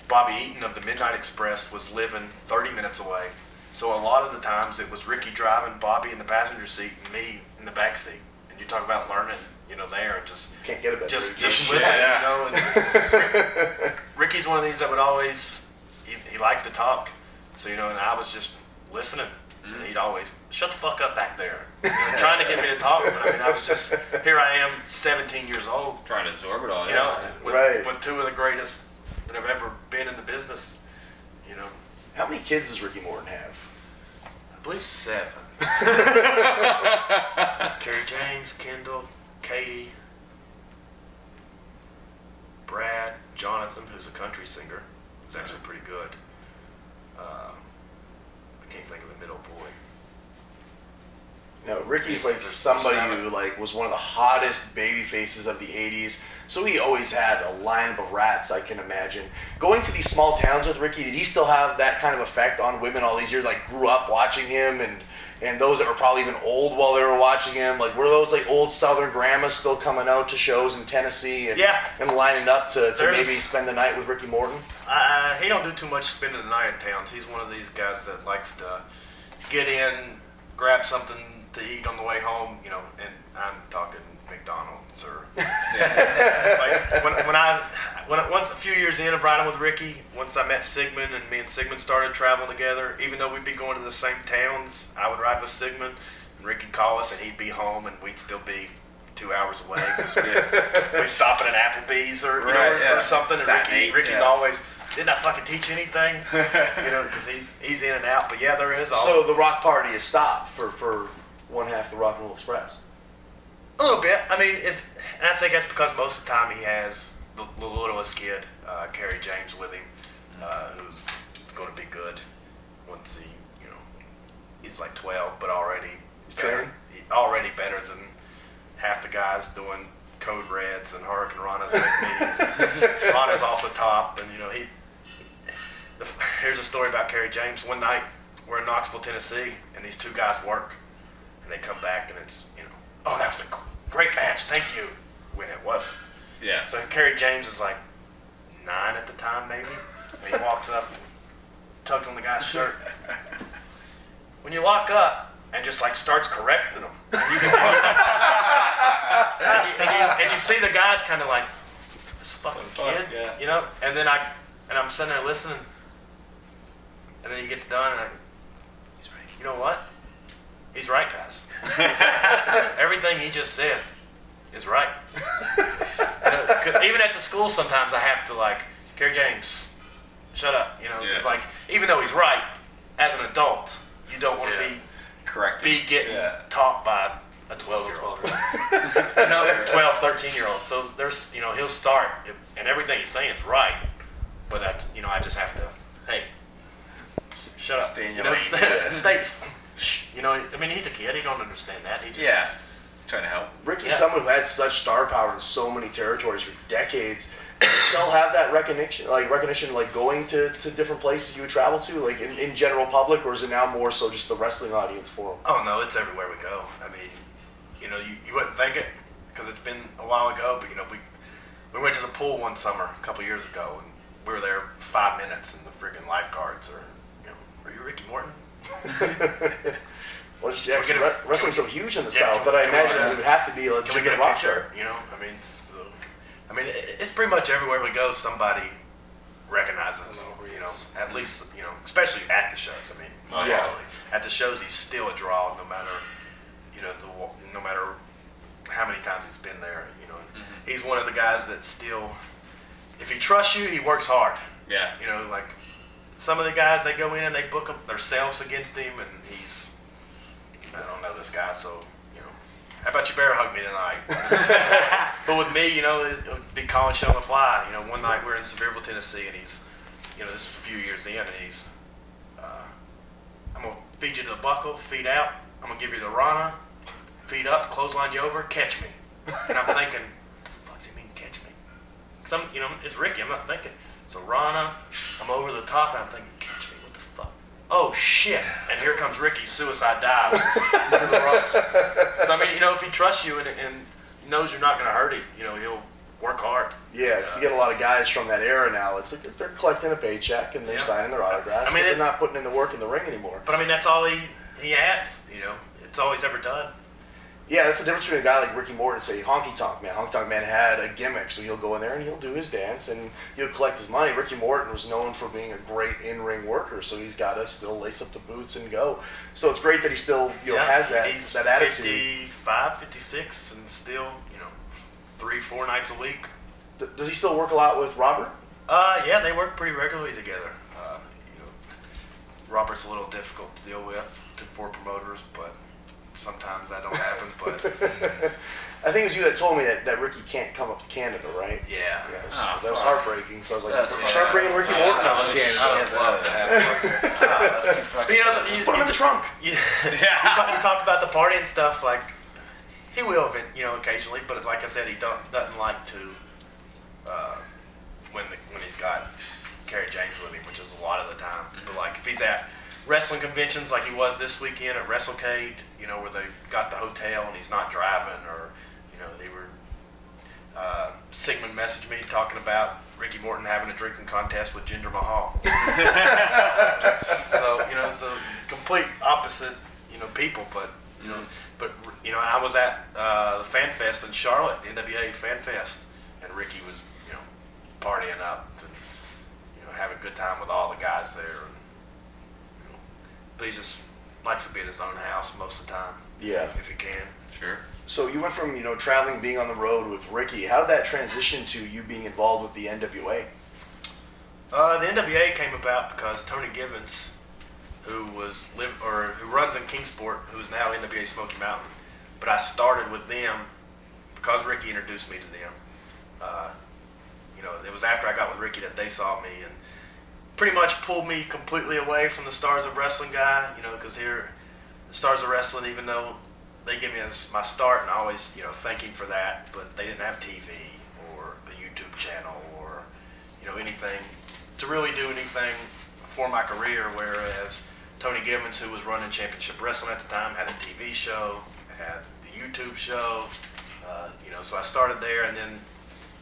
Bobby Eaton of the Midnight Express was living 30 minutes away. So a lot of the times it was Ricky driving, Bobby in the passenger seat, and me in the back seat. And you talk about learning, you know, there and just... Can't get a better just listen, you know. And Ricky's one of these that would always... He likes to talk. So, you know, and I was just listening. And he'd always, shut the fuck up back there. You know, trying to get me to talk, but I mean, I was just, here I am, 17 years old. Trying to absorb it all. You know, with 2 of the greatest that have ever been in the business, you know. How many kids does Ricky Morton have? I believe 7. Kerry James, Kendall, Katie, Brad, Jonathan, who's a country singer, who's actually pretty good. I can't think of the middle boy. No, Ricky's like somebody who like was one of the hottest baby faces of the 80s. So he always had a lineup of rats, I can imagine. Going to these small towns with Ricky, did he still have that kind of effect on women all these years? Like grew up watching him and and those that were probably even old while they were watching him. Like, were those like old Southern grandmas still coming out to shows in Tennessee and, and lining up to maybe spend the night with Ricky Morton? He don't do too much spending the night in towns. He's one of these guys that likes to get in, grab something to eat on the way home, you know, and I'm talking McDonald's or like once a few years in of riding with Ricky, once I met Sigmund and me and Sigmund started traveling together, even though we'd be going to the same towns, I would ride with Sigmund and Ricky'd call us and he'd be home and we'd still be 2 hours away because we stop at an Applebee's or, you know, or something. And Ricky's always, didn't I fucking teach you anything? You know, because he's in and out. But yeah, there is. So the rock party is stopped for one half the Rock and Roll Express. A little bit. I mean, and I think that's because most of the time he has the littlest kid, Kerry James, with him, who's going to be good once he, you know, he's like 12, but already already better than half the guys doing Code Reds and Hurricane Rana's with me. Rana's off the top, and you know here's a story about Kerry James. One night we're in Knoxville, Tennessee, and these two guys work, and they come back and it's, you know, oh, that was a great match, thank you, when it wasn't. Yeah. So Kerry James is like 9 at the time, maybe, and he walks up and tugs on the guy's shirt. When you lock up and just like starts correcting them, and you see the guys kind of like, this fucking kid, you know, and then I'm sitting there listening, and then he gets done, and he's right. You know what? He's right, guys. Everything he just said is right. Even at the school, sometimes I have to like, Kerry James, shut up. You know, it's like, even though he's right, as an adult, you don't want to be getting taught by a 12-year-old. You know, 12, 13-year-old. So there's, you know, he'll start, and everything he's saying is right, but I just have to, hey, shut up. Stay in your lane. stay. You know, I mean, he's a kid. He don't understand that. He just, he's trying to help. Ricky's someone who had such star power in so many territories for decades. Still have that recognition, like going to different places you would travel to, like in general public, or is it now more so just the wrestling audience for him? Oh no, it's everywhere we go. I mean, you know, you wouldn't think it because it's been a while ago, but you know, we went to the pool one summer a couple years ago, and we were there 5 minutes, and the freaking lifeguards are, you know, are you Ricky Morton? Well, just, wrestling's so huge in the South that I imagine it would have to be a legitimate rock star. You know, I mean, it's pretty much everywhere we go, somebody recognizes us. You know, at least, you know, especially at the shows. I mean, at the shows he's still a draw, no matter, you know, no matter how many times he's been there. You know, he's one of the guys that still, if he trusts you, he works hard. Yeah. You know, like some of the guys, they go in and they book them themselves against him, and he's, I don't know this guy, so, you know, how about you bear hug me tonight? But with me, you know, it would be calling shit on the fly. You know, one night we're in Sevierville, Tennessee, and he's, you know, this is a few years in, and he's, I'm going to feed you to the buckle, feet out, I'm going to give you the Rana, feet up, clothesline you over, catch me. And I'm thinking, what the fuck does he mean, catch me? Because I'm, you know, it's Ricky, I'm not thinking. So Rana, I'm over the top, and I'm thinking, catch me, what the fuck? Oh shit! And here comes Ricky's suicide dive into the ropes. So I mean, you know, if he trusts you and knows you're not going to hurt him, you know, he'll work hard. Yeah, because you get a lot of guys from that era now. It's like they're collecting a paycheck and they're signing their autographs. I mean, they're not putting in the work in the ring anymore. But I mean, that's all he has. You know, it's all he's ever done. Yeah, that's the difference between a guy like Ricky Morton and, say, Honky Tonk Man. Honky Tonk Man had a gimmick, so he'll go in there and he'll do his dance and he'll collect his money. Ricky Morton was known for being a great in-ring worker, so he's got to still lace up the boots and go. So it's great that he still, you know, has that attitude. 55, 56, and still, you know, 3-4 nights a week. Does he still work a lot with Robert? Yeah, they work pretty regularly together. You know, Robert's a little difficult to deal with for promoters, but sometimes that don't happen. But I think it was you that told me that Ricky can't come up to Canada, right? Yeah. That was heartbreaking. So I was like, start bringing Ricky Morton up to Canada. I would love to have him up there. That's too fucking. But you know, just put him in the trunk. You talk about the party and stuff. Like he will, you know, occasionally. But like I said, he doesn't like to when he's got Kerry James with him, which is a lot of the time. But like if he's at wrestling conventions like he was this weekend at WrestleCade, you know, where they got the hotel and he's not driving, or, you know, they were, Sigmund messaged me talking about Ricky Morton having a drinking contest with Jinder Mahal. So, you know, it's a complete opposite, you know, people, but, you know, I was at the Fan Fest in Charlotte, the NWA Fan Fest, and Ricky was, you know, partying up and, you know, having a good time with all the guys there. And, you know, but he just likes to be in his own house most of the time. Yeah. If he can. Sure. So you went from, you know, traveling, being on the road with Ricky. How did that transition to you being involved with the NWA? The NWA came about because Tony Givens, who runs in Kingsport, who is now NWA Smoky Mountain, but I started with them because Ricky introduced me to them. You know, it was after I got with Ricky that they saw me and pretty much pulled me completely away from the Stars of Wrestling guy. You know, because here, the Stars of Wrestling, even though they give me my start, and I always, you know, thanking for that, but they didn't have TV or a YouTube channel or, you know, anything to really do anything for my career, whereas Tony Givens, who was running Championship Wrestling at the time, had a TV show, had the YouTube show, you know, so I started there, and then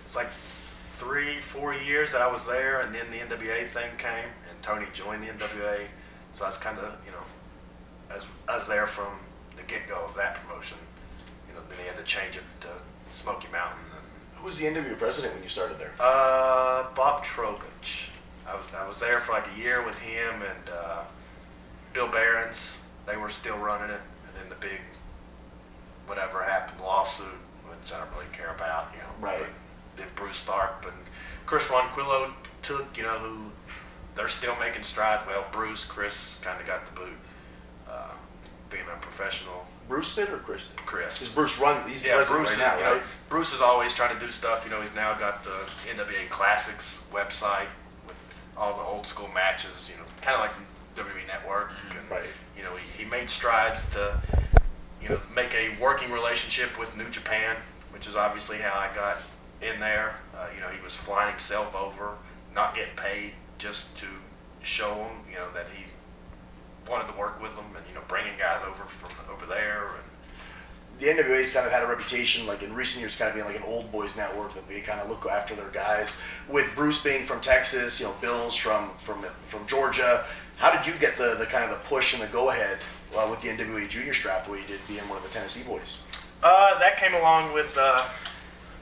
it's like 3-4 years that I was there, and then the NWA thing came, and Tony joined the NWA, so I was kind of, you know, I was there from the get-go of that promotion. You know, then he had to change it to Smoky Mountain. Who was the NWA president when you started there? Bob Trowbridge. I was there for like a year with him and Bill Behrens. They were still running it, and then the big whatever happened lawsuit, which I don't really care about. You know, right? Then Bruce Tharp and Chris Ronquillo took. You know, who they're still making strides. Well, Chris kind of got the boot. Being a professional. Bruce did or Chris did? Chris. Because Bruce he's the president Bruce right now, you right? know, Bruce is always trying to do stuff. You know, he's now got the NWA Classics website with all the old school matches. You know, kind of like WWE Network. And, right. You know, he made strides to, you know, make a working relationship with New Japan, which is obviously how I got in there. You know, he was flying himself over, not getting paid, just to show them, you know, that he wanted to work with them, and, you know, bringing guys over from over there. And the NWA's kind of had a reputation, like in recent years, kind of being like an old boys network that they kind of look after their guys. With Bruce being from Texas, you know, Bill's from Georgia. How did you get the kind of the push and the go ahead with the NWA junior strap the way you did being one of the Tennessee boys? That came along with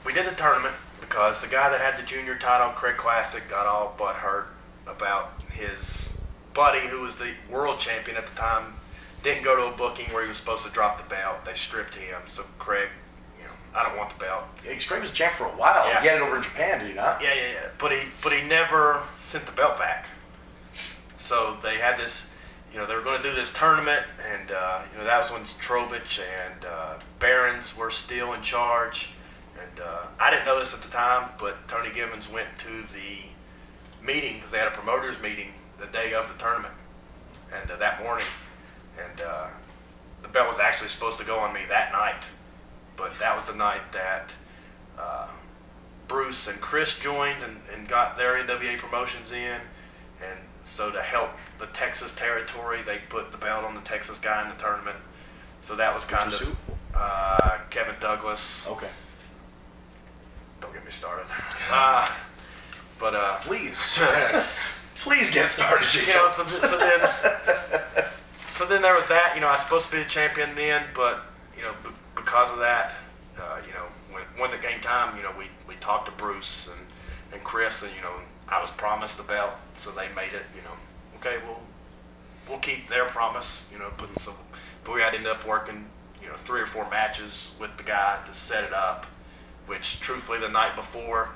we did the tournament because the guy that had the junior title, Craig Classic, got all butt hurt about his buddy, who was the world champion at the time, didn't go to a booking where he was supposed to drop the belt. They stripped him. So Craig, you know, I don't want the belt. Yeah, Craig was champ for a while. Yeah. He had it over in Japan, did he not? Yeah. But he never sent the belt back. So they had this, you know, they were going to do this tournament, and you know, that was when Trowbridge and Behrens were still in charge. And I didn't know this at the time, but Tony Givens went to the meeting because they had a promoters meeting the day of the tournament, and that morning, and the belt was actually supposed to go on me that night, but that was the night that Bruce and Chris joined and got their NWA promotions in, and so to help the Texas territory, they put the belt on the Texas guy in the tournament. So that was kind of Kevin Douglas. Okay. Don't get me started. Please. Please get started, Jason. You know, so then there was that. You know, I was supposed to be the champion then, but, you know, because of that, you know, when it came time, you know, we talked to Bruce and Chris, and, you know, I was promised the belt, so they made it, you know, okay, we'll keep their promise, you know, but we had to end up working, you know, 3 or 4 matches with the guy to set it up, which truthfully the night before,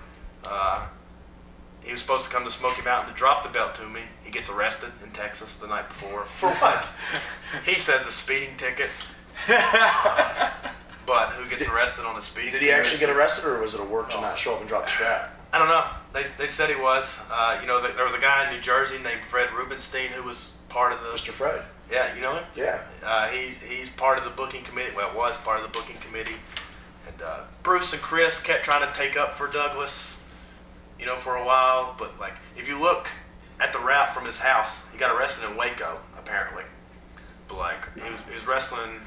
he was supposed to come to Smoky Mountain to drop the belt to me. He gets arrested in Texas the night before. For what? He says a speeding ticket. But who gets arrested on a speeding ticket? Did he actually get arrested, or was it a work to not show up and drop the strap? I don't know. They said he was. You know, there was a guy in New Jersey named Fred Rubenstein who was part of the... Mr. Fred. Yeah, you know him? Yeah. He's part of the booking committee. Well, was part of the booking committee. And Bruce and Chris kept trying to take up for Douglas, you know, for a while. But, like, if you look at the route from his house, he got arrested in Waco, I apparently. But like he was wrestling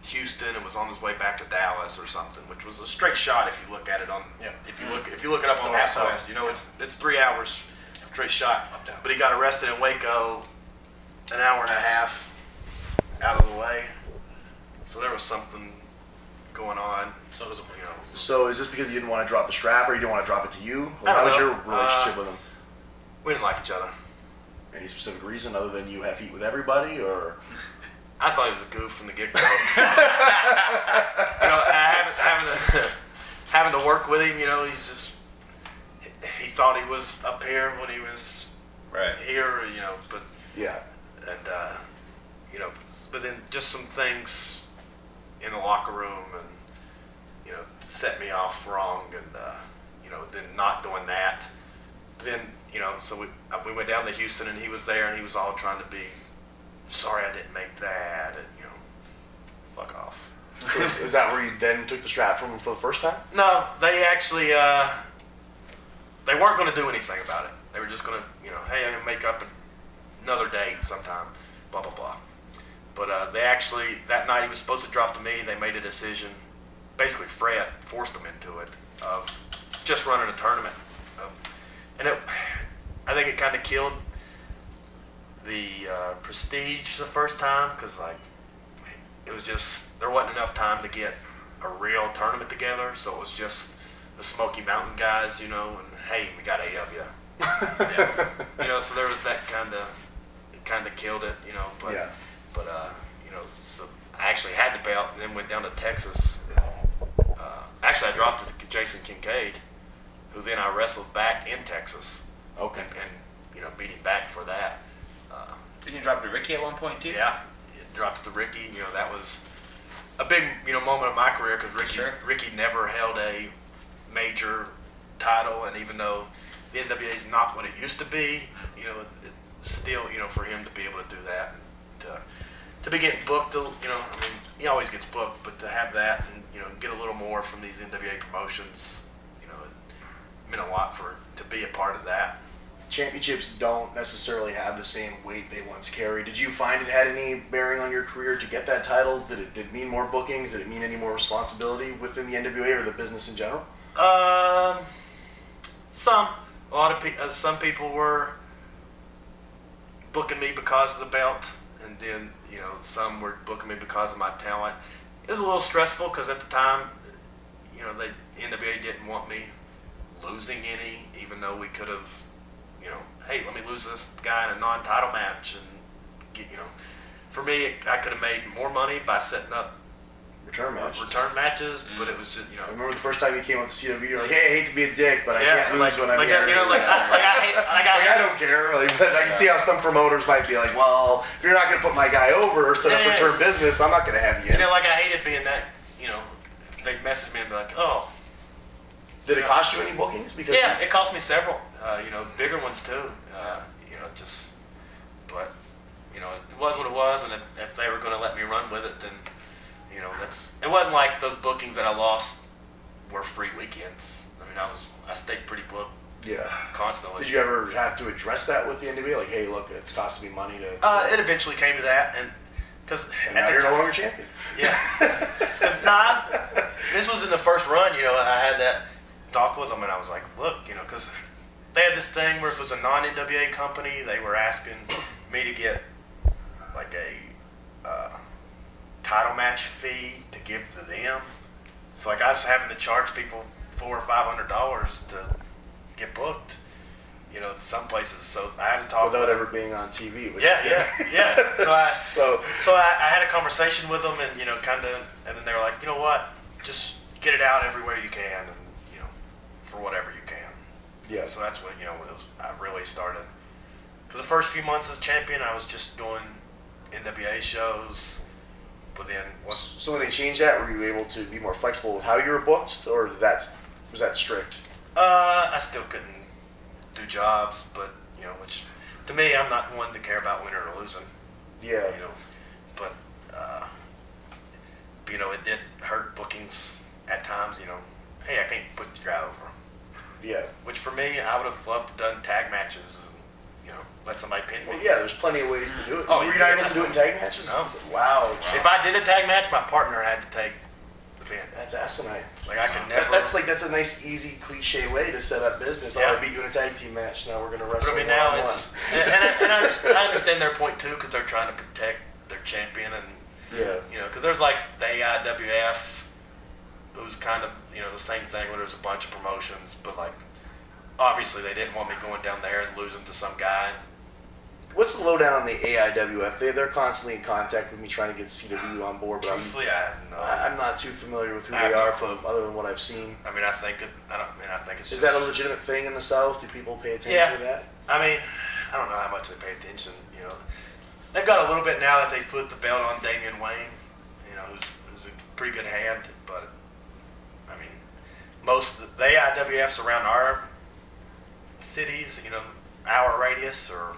Houston and was on his way back to Dallas or something, which was a straight shot if you look at it on. Yeah. If you look it up on MapQuest, you know it's 3 hours straight shot. Up, down. But he got arrested in Waco, an hour and a half out of the way. So there was something going on. So it was, You know. So is this because you didn't want to drop the strap, or you didn't want to drop it to you? I don't How was know. your relationship with him? We didn't like each other. Any specific reason other than you have heat with everybody, or? I thought he was a goof from the get-go. You know, having to work with him, you know, he thought he was up here when he was Right. here, you know, but, Yeah. and, you know, but then just some things in the locker room and, you know, set me off wrong and, you know, then not doing that. Then, you know, so we went down to Houston and he was there and he was all trying to be, sorry I didn't make that, and, you know, fuck off. So is that where you then took the strap from him for the first time? No, they actually, they weren't going to do anything about it. They were just going to, you know, hey, I'm going to make up another date sometime, blah, blah, blah. But they actually, that night he was supposed to drop to me, they made a decision. Basically, Fred forced them into it, of just running a tournament. And I think it kind of killed the prestige the first time, because, like, it was just, there wasn't enough time to get a real tournament together, so it was just the Smoky Mountain guys, you know, and hey, we got 8 of you. Yeah. You know, so there was that it kind of killed it, you know, but, Yeah. but you know, so I actually had the belt and then went down to Texas. Actually, I dropped it to Jason Kincaid, who then I wrestled back in Texas. Okay. And you know, beat him back for that. Didn't you drop it to Ricky at one point too? Yeah, it dropped to Ricky. You know, that was a big, you know, moment of my career, because Ricky never held a major title, and even though the NWA is not what it used to be, you know, it's still, you know, for him to be able to do that, to be getting booked, you know, I mean, he always gets booked, but to have that and, you know, get a little more from these NWA promotions, you know, it meant a lot to be a part of that. Championships don't necessarily have the same weight they once carried. Did you find it had any bearing on your career to get that title? Did it mean more bookings? Did it mean any more responsibility within the NWA or the business in general? Some people were booking me because of the belt, and then, you know, some were booking me because of my talent. It was a little stressful because at the time, you know, the NWA didn't want me losing any, even though we could have, you know, hey, let me lose this guy in a non-title match and get, you know, for me, I could have made more money by setting up Return matches. but it was just, you know. I remember the first time you came up to CWE, you're like, hey, I hate to be a dick, but I Yeah, can't lose when I'm like, here. you know, I don't care, like, but I can see how some promoters might be like, well, if you're not going to put my guy over or set up Yeah. return business, I'm not going to have you in. You know, like, I hated being that, you know, they'd message me and be like, oh. Did it cost you any bookings? Because Yeah, it cost me several, you know, bigger ones too, you know, but, you know, it was what it was, and if they were going to let me run with it, then, you know, it wasn't like those bookings that I lost were free weekends. I mean, I stayed pretty booked Yeah. constantly. Did you ever have to address that with the NWA? Like, hey, look, it's costing me money to... It eventually came to that, and because and now you're no longer champion. Yeah. This was in the first run, you know, I had that talk with them, and I was like, look, you know, because they had this thing where if it was a non-NWA company, they were asking me to get like a title match fee to give to them. So like I was having to charge people $400 or $500 to get booked, you know, some places. So I had to talk Without with them. ever being on TV. Which Yeah. So So I had a conversation with them, and, you know, kind of, and then they were like, you know what, just get it out everywhere you can, and, you know, for whatever you can. yeah. So that's when, you know, I really started. For the first few months as champion, I was just doing NWA shows, but then once, So when they changed that, were you able to be more flexible with how you were booked, or was that strict? I still couldn't do jobs, but, you know, which to me, I'm not one to care about winning or losing. Yeah. You know, but you know, it did hurt bookings at times. You know, hey, I can't put the guy over. Yeah. Which for me, I would have loved to done tag matches. And, you know, let somebody pin me. Well, yeah, there's plenty of ways to do it. Oh, Were you yeah. not able to do it in tag matches? No. Wow. If I did a tag match, my partner had to take the pin. That's asinine. Like I could never. That's a nice, easy, cliche way to set up business. Yeah. Oh, I beat you in a tag team match. Now we're going to But wrestle I mean, now one-on-one. it's and I understand their point too, because they're trying to protect their champion, and Yeah. you know, because there's like the AIWF, who's kind of the same thing where there's a bunch of promotions, but like obviously they didn't want me going down there and losing to some guy. What's the lowdown on the AIWF? They're constantly in contact with me trying to get CWE on board, but Truthfully, I know. I'm not too familiar with who I have they no are clue. from other than what I've seen. I mean, I think it's. Is just, that a legitimate thing in the South? Do people pay attention Yeah. to that? I mean, I don't know how much they pay attention. They've got a little bit now that they put the belt on Damian Wayne. Who's a pretty good hand, but I mean, most of the AIWFs around our cities, hour radius are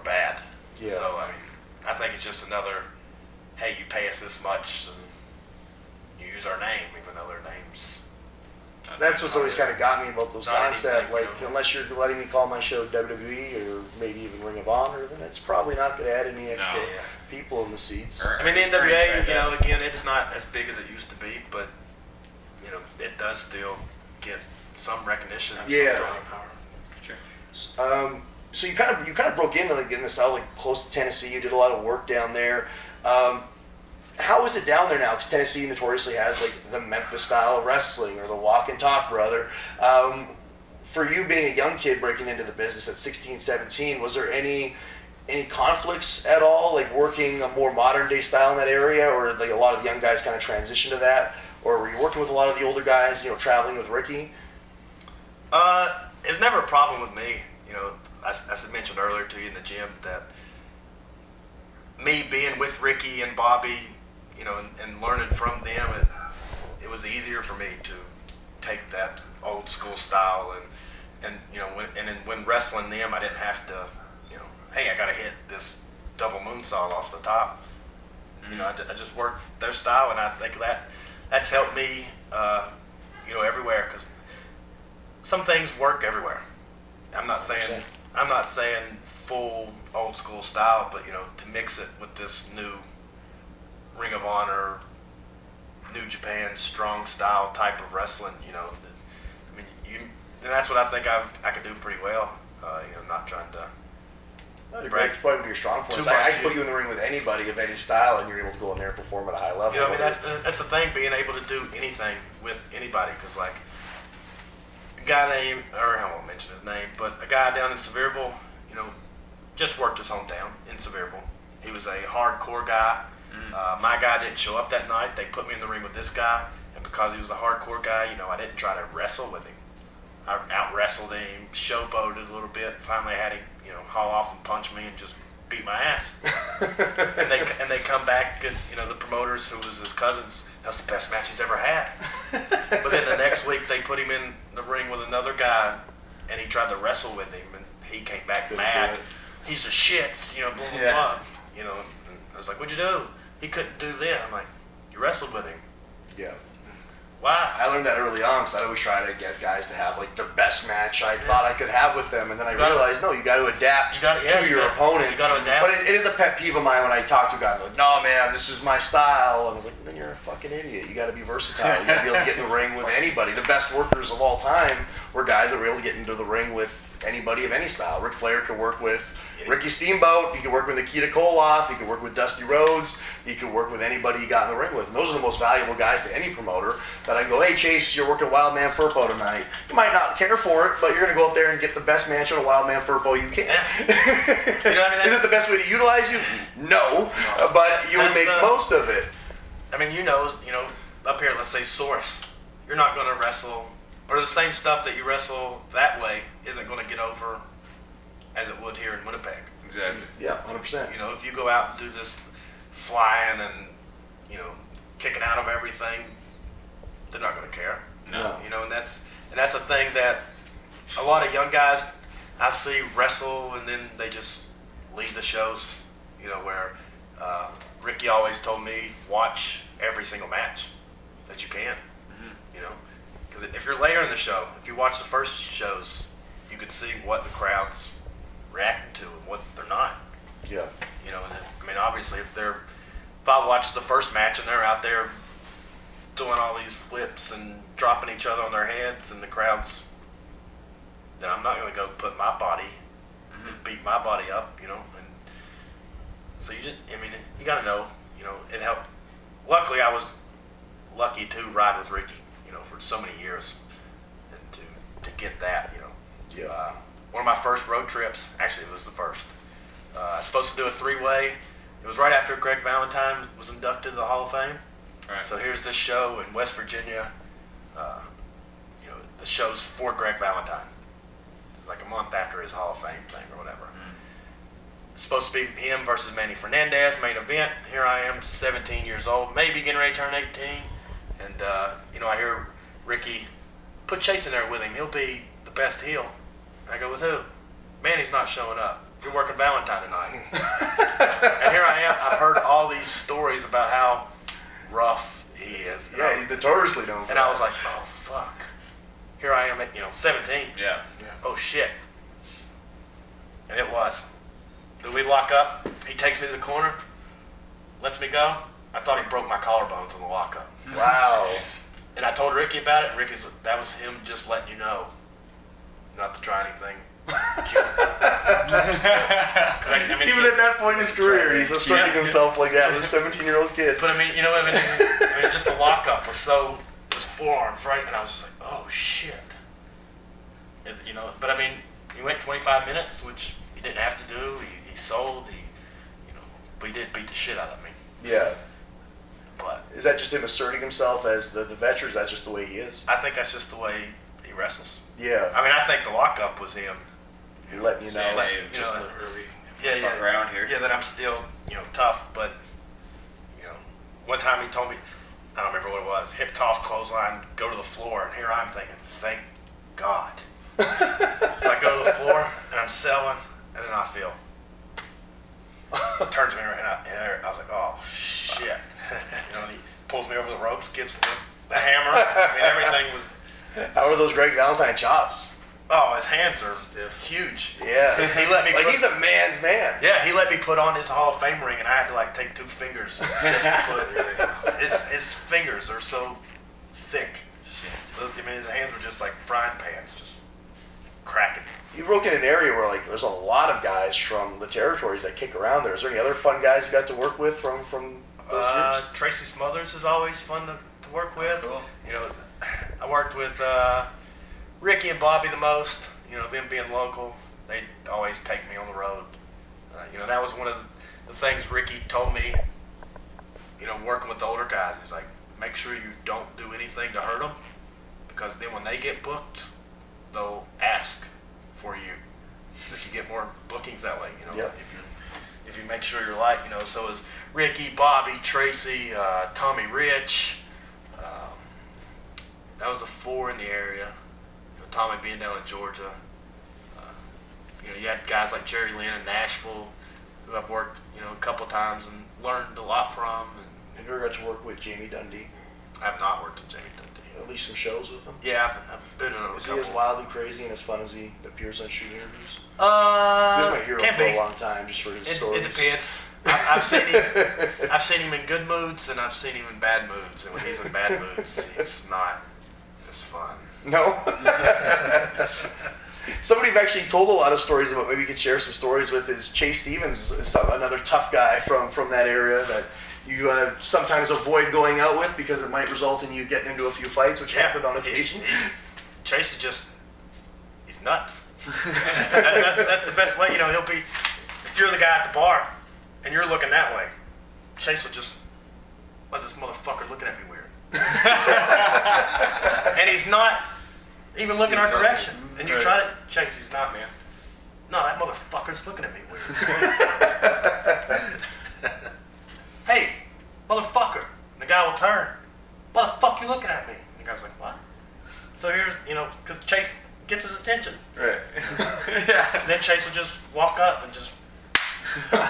bad. Yeah. So I mean, I think it's just another, hey, you pay us this much and you use our name, even though their names. That's what's always kind of got me about those Not concepts. anything, Like, unless you're letting me call my show WWE or maybe even Ring of Honor, then it's probably not going to add any extra Yeah. people in the seats. I mean, the NWA, again, it's not as big as it used to be, but it does still get some recognition. And Yeah. some drawing power. Sure. So you kind of broke into in the South, like close to Tennessee. You did a lot of work down there. How is it down there now? Because Tennessee notoriously has like the Memphis style of wrestling or the walk and talk, brother. For you being a young kid breaking into the business at 16, 17, was there any conflicts at all, like working a more modern day style in that area, or like a lot of the young guys kind of transition to that, or were you working with a lot of the older guys, traveling with Ricky? It was never a problem with me. As I mentioned earlier to you in the gym, that me being with Ricky and Bobby, and learning from them, it was easier for me to take that old school style and when wrestling them, I didn't have to, hey, I got to hit this double moonsault off the top. I just worked their style, and I think that's helped me, everywhere, because some things work everywhere. I'm not saying full old school style, but to mix it with this new Ring of Honor, New Japan strong style type of wrestling, I mean, and that's what I think I could do pretty well. Not trying to. It's probably your strong points. I can put you in the ring with anybody of any style, and you're able to go in there and perform at a high level. I mean, that's the thing, being able to do anything with anybody, because like a guy named, or I won't mention his name, but a guy down in Sevierville, just worked his hometown in Sevierville. He was a hardcore guy. My guy didn't show up that night. They put me in the ring with this guy, and because he was a hardcore guy, I didn't try to wrestle with him. I out-wrestled him, showboated a little bit. Finally had him, haul off and punch me and just beat my ass. and they come back, and the promoters, who was his cousins, that's the best match he's ever had. But then the next week they put him in the ring with another guy, and he tried to wrestle with him, and he came back mad. He's the shits, blah blah blah. And I was like, "What'd you do?" He couldn't do that. I'm like, "You wrestled with him." Yeah. Why? I learned that early on because I always try to get guys to have like the best match I thought I could have with them, and then I realized no, you got to adapt to your opponent. You got to adapt. But it is a pet peeve of mine when I talk to guys like, no man, this is my style, and I was like, then you're a fucking idiot. You got to be versatile. You got to be able to get in the ring with anybody. The best workers of all time were guys that were able to get into the ring with anybody of any style. Ric Flair could work with Ricky Steamboat, he could work with Nikita Koloff, he could work with Dusty Rhodes, he could work with anybody he got in the ring with. And those are the most valuable guys to any promoter that I go, hey Chase, you're working Wildman Furpo tonight. You might not care for it, but you're going to go up there and get the best match on a Wildman Furpo you can. Yeah. Is it the best way to utilize you? No, but you would make most of it. I mean, up here, let's say Source, you're not going to wrestle, or the same stuff that you wrestle that way isn't going to get over as it would here in Winnipeg. Exactly. Yeah, 100%. If you go out and do this flying and, kicking out of everything, they're not going to care. No. And that's a thing that a lot of young guys I see wrestle, and then they just leave the shows, where Ricky always told me, watch every single match that you can, because if you're later in the show, if you watch the first shows, you can see what the crowd's reacting to I watch the first match and they're out there doing all these flips and dropping each other on their heads and the crowd's, then I'm not going to go put my body, beat my body up, you know. And so you got to know, you know, it helped. Luckily, I was lucky to ride with Ricky, you know, for so many years and to get that, you know. Yeah. One of my first road trips, actually it was the first. I was supposed to do a 3-way. It was right after Greg Valentine was inducted to the Hall of Fame. Right. So here's this show in West Virginia. You know, the show's for Greg Valentine. It's like a month after his Hall of Fame thing or whatever. It's supposed to be him versus Manny Fernandez, main event. Here I am, 17 years old, maybe getting ready to turn 18. And, you know, I hear Ricky, put Chase in there with him. He'll be the best heel. I go, with who? Manny's not showing up. You're working Valentine tonight. And here I am. I've heard all these stories about how rough he is. Yeah, he's notoriously known for And that. I was like, oh, fuck. Here I am at, 17. Yeah. Oh, shit. And it was. Do we lock up? He takes me to the corner, lets me go. I thought he broke my collarbones in the lockup. Wow. And I told Ricky about it, and that was him just letting you know not to try anything cute. Even at that point in his career, he's asserting himself like that with a 17-year-old kid. But you know what I mean? Just the lockup was forearms, right? And I was just like, oh shit. You know, but he went 25 minutes, which he didn't have to do. He sold, but he did beat the shit out of me. Yeah. But Is that just him asserting himself as the veteran? Is that just the way he is? I think that's just the way he wrestles. Yeah. I think the lockup was him. You're letting you know. Yeah, like, just know, early. Yeah, Fuck around here. Yeah, that I'm still, tough, but, one time he told me, I don't remember what it was, hip toss, clothesline, go to the floor, and here I'm thinking, thank God. So I go to the floor, and I'm selling, and then I feel, turns me right out, and I was like, oh, shit. And he pulls me over the ropes, gives the hammer, everything was... How are those Greg Valentine chops? Oh, his hands are huge. Yeah. He let me he's a man's man. Yeah, he let me put on his Hall of Fame ring, and I had to take 2 fingers just to put his fingers are so thick. His hands were just like frying pans, just cracking. You broke in an area where there's a lot of guys from the territories that kick around there. Is there any other fun guys you got to work with from those years? Tracy Smothers is always fun to work with. Cool. I worked with Ricky and Bobby the most. Them being local, they'd always take me on the road. That was one of the things Ricky told me. Working with the older guys, he's like, make sure you don't do anything to hurt them, because then when they get booked, they'll ask for you. If you get more bookings that way, Yep. if you make sure you're so is Ricky, Bobby, Tracy, Tommy Rich. That was the 4 in the area. Tommy being down in Georgia. You had guys like Jerry Lynn in Nashville, who I've worked, a couple times and learned a lot from. Have you ever got to work with Jamie Dundee? I have not worked with Jamie Dundee. At least some shows with him? Yeah, I've been in a Is he couple. as wildly crazy and as fun as he appears on shooting interviews? He was my hero Can't for be. a long time, just for his It stories. depends. I've seen him. I've seen him in good moods, and I've seen him in bad moods. And when he's in bad moods, he's not as fun. No? Somebody you've actually told a lot of stories about, maybe you could share some stories with, is Chase Stevens, is another tough guy from that area that you sometimes avoid going out with because it might result in you getting into a few fights, which happened on occasion. Chase is he's nuts. That's the best way, he'll be, if you're the guy at the bar and you're looking that way, Chase will just, why's this motherfucker looking at me weird? And he's not even looking our direction. And you try to, Chase, he's not, man. No, that motherfucker's looking at me weird. Hey, motherfucker. And the guy will turn. Why the fuck you looking at me? And the guy's like, what? So here's, because Chase gets his attention. Right. Yeah. And then Chase will just walk up and just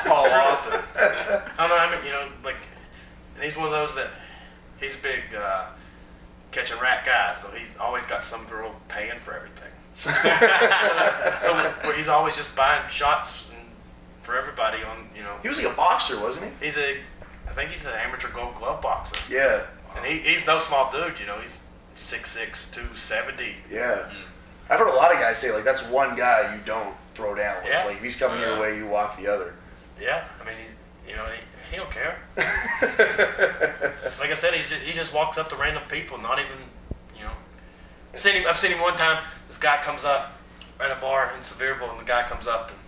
Fall drill off. it. I don't know, and he's one of those that, he's a big catching rat guy, so he's always got some girl paying for everything. So where he's always just buying shots for everybody on, He was like a boxer, wasn't he? he's a, I think he's an amateur Gold Glove boxer. Yeah. And he's no small dude, you know. He's 6'6", 270. Yeah. I've heard a lot of guys say, like, that's one guy you don't throw down with. Yeah. Like, if he's coming your way, you walk the other. Yeah, I mean, he don't care. Like I said, he just walks up to random people, not even, you know. I've seen him one time. This guy comes up at a bar in Sevierville, and the guy comes up and,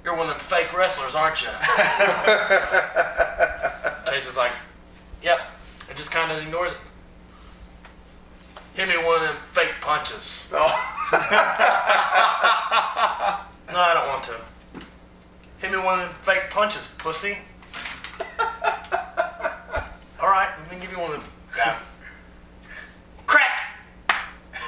"You're one of them fake wrestlers, aren't you?" Chase is like, "Yep," and just kind of ignores it. "Hit me one of them fake punches." Oh. "No, I don't want to." "Hit me one of them fake punches, pussy." "All right, let me give you one of them." Yeah. Crack!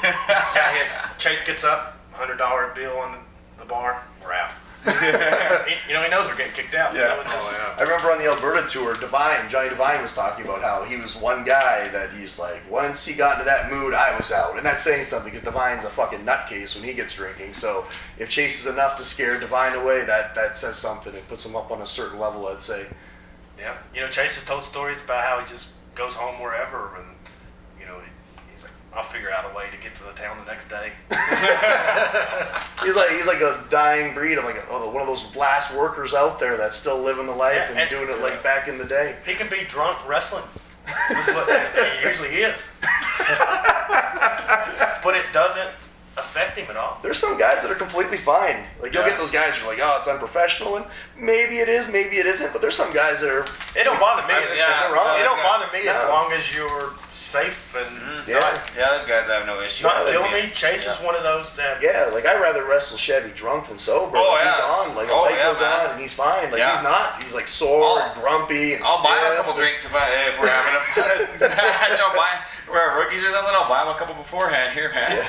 Guy hits. Chase gets up, $100 bill on the bar. We're out. he knows we're getting kicked out. Yeah. So it's just, I remember on the Alberta tour, Johnny Devine was talking about how he was one guy that he's like, once he got into that mood, I was out. And that's saying something because Devine's a fucking nutcase when he gets drinking. So if Chase is enough to scare Devine away, that says something. It puts him up on a certain level, I'd say. yeah. Chase has told stories about how he just goes home wherever, and he's like, "I'll figure out a way to get to the town the next day." He's like a dying breed of one of those last workers out there that's still living the life and doing it like back in the day. He can be drunk wrestling. He usually is. But it doesn't affect him at all. There's some guys that are completely fine. Like you'll get those guys who are like, oh, it's unprofessional, and maybe it is, maybe it isn't. But there's some guys that are. It don't bother me. Is it wrong? It don't bother me as No. long as you're safe and Yeah. those guys have no issue. not killing me. Chase is one of those that. Yeah, like I'd rather wrestle Chevy drunk than sober. Oh, Like, yeah. he's on, like a Oh, light yeah, goes man. on, and he's fine. Like Yeah. he's not. He's like sore, and grumpy, and I'll buy him a stiff, couple and- drinks if we're having a match. We're rookies or something. I'll buy him a couple beforehand here, man. Yeah.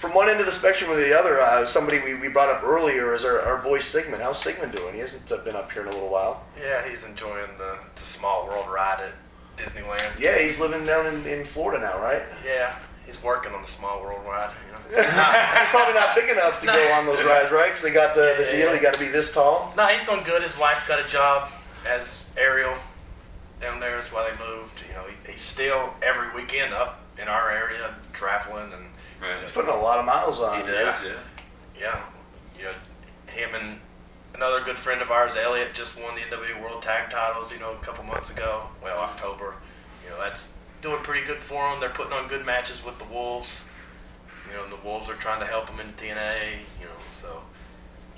From one end of the spectrum to the other, somebody we brought up earlier is our boy Sigmund. How's Sigmund doing? He hasn't been up here in a little while. Yeah, he's enjoying the small world ride at Disneyland. Yeah, he's living down in Florida now, right? Yeah, he's working on the small world ride. He's probably not big enough to go on those rides, right? Because they got the deal. You got to be this tall. No, he's doing good. His wife got a job as aerial down there. That's why they moved. He's still every weekend up in our area traveling and. He's putting a lot of miles on. He does, Yeah. Him and another good friend of ours, Elliot, just won the NWA World Tag Titles, a couple months ago. Well, October. That's doing pretty good for them. They're putting on good matches with the Wolves. And the Wolves are trying to help them in TNA, so.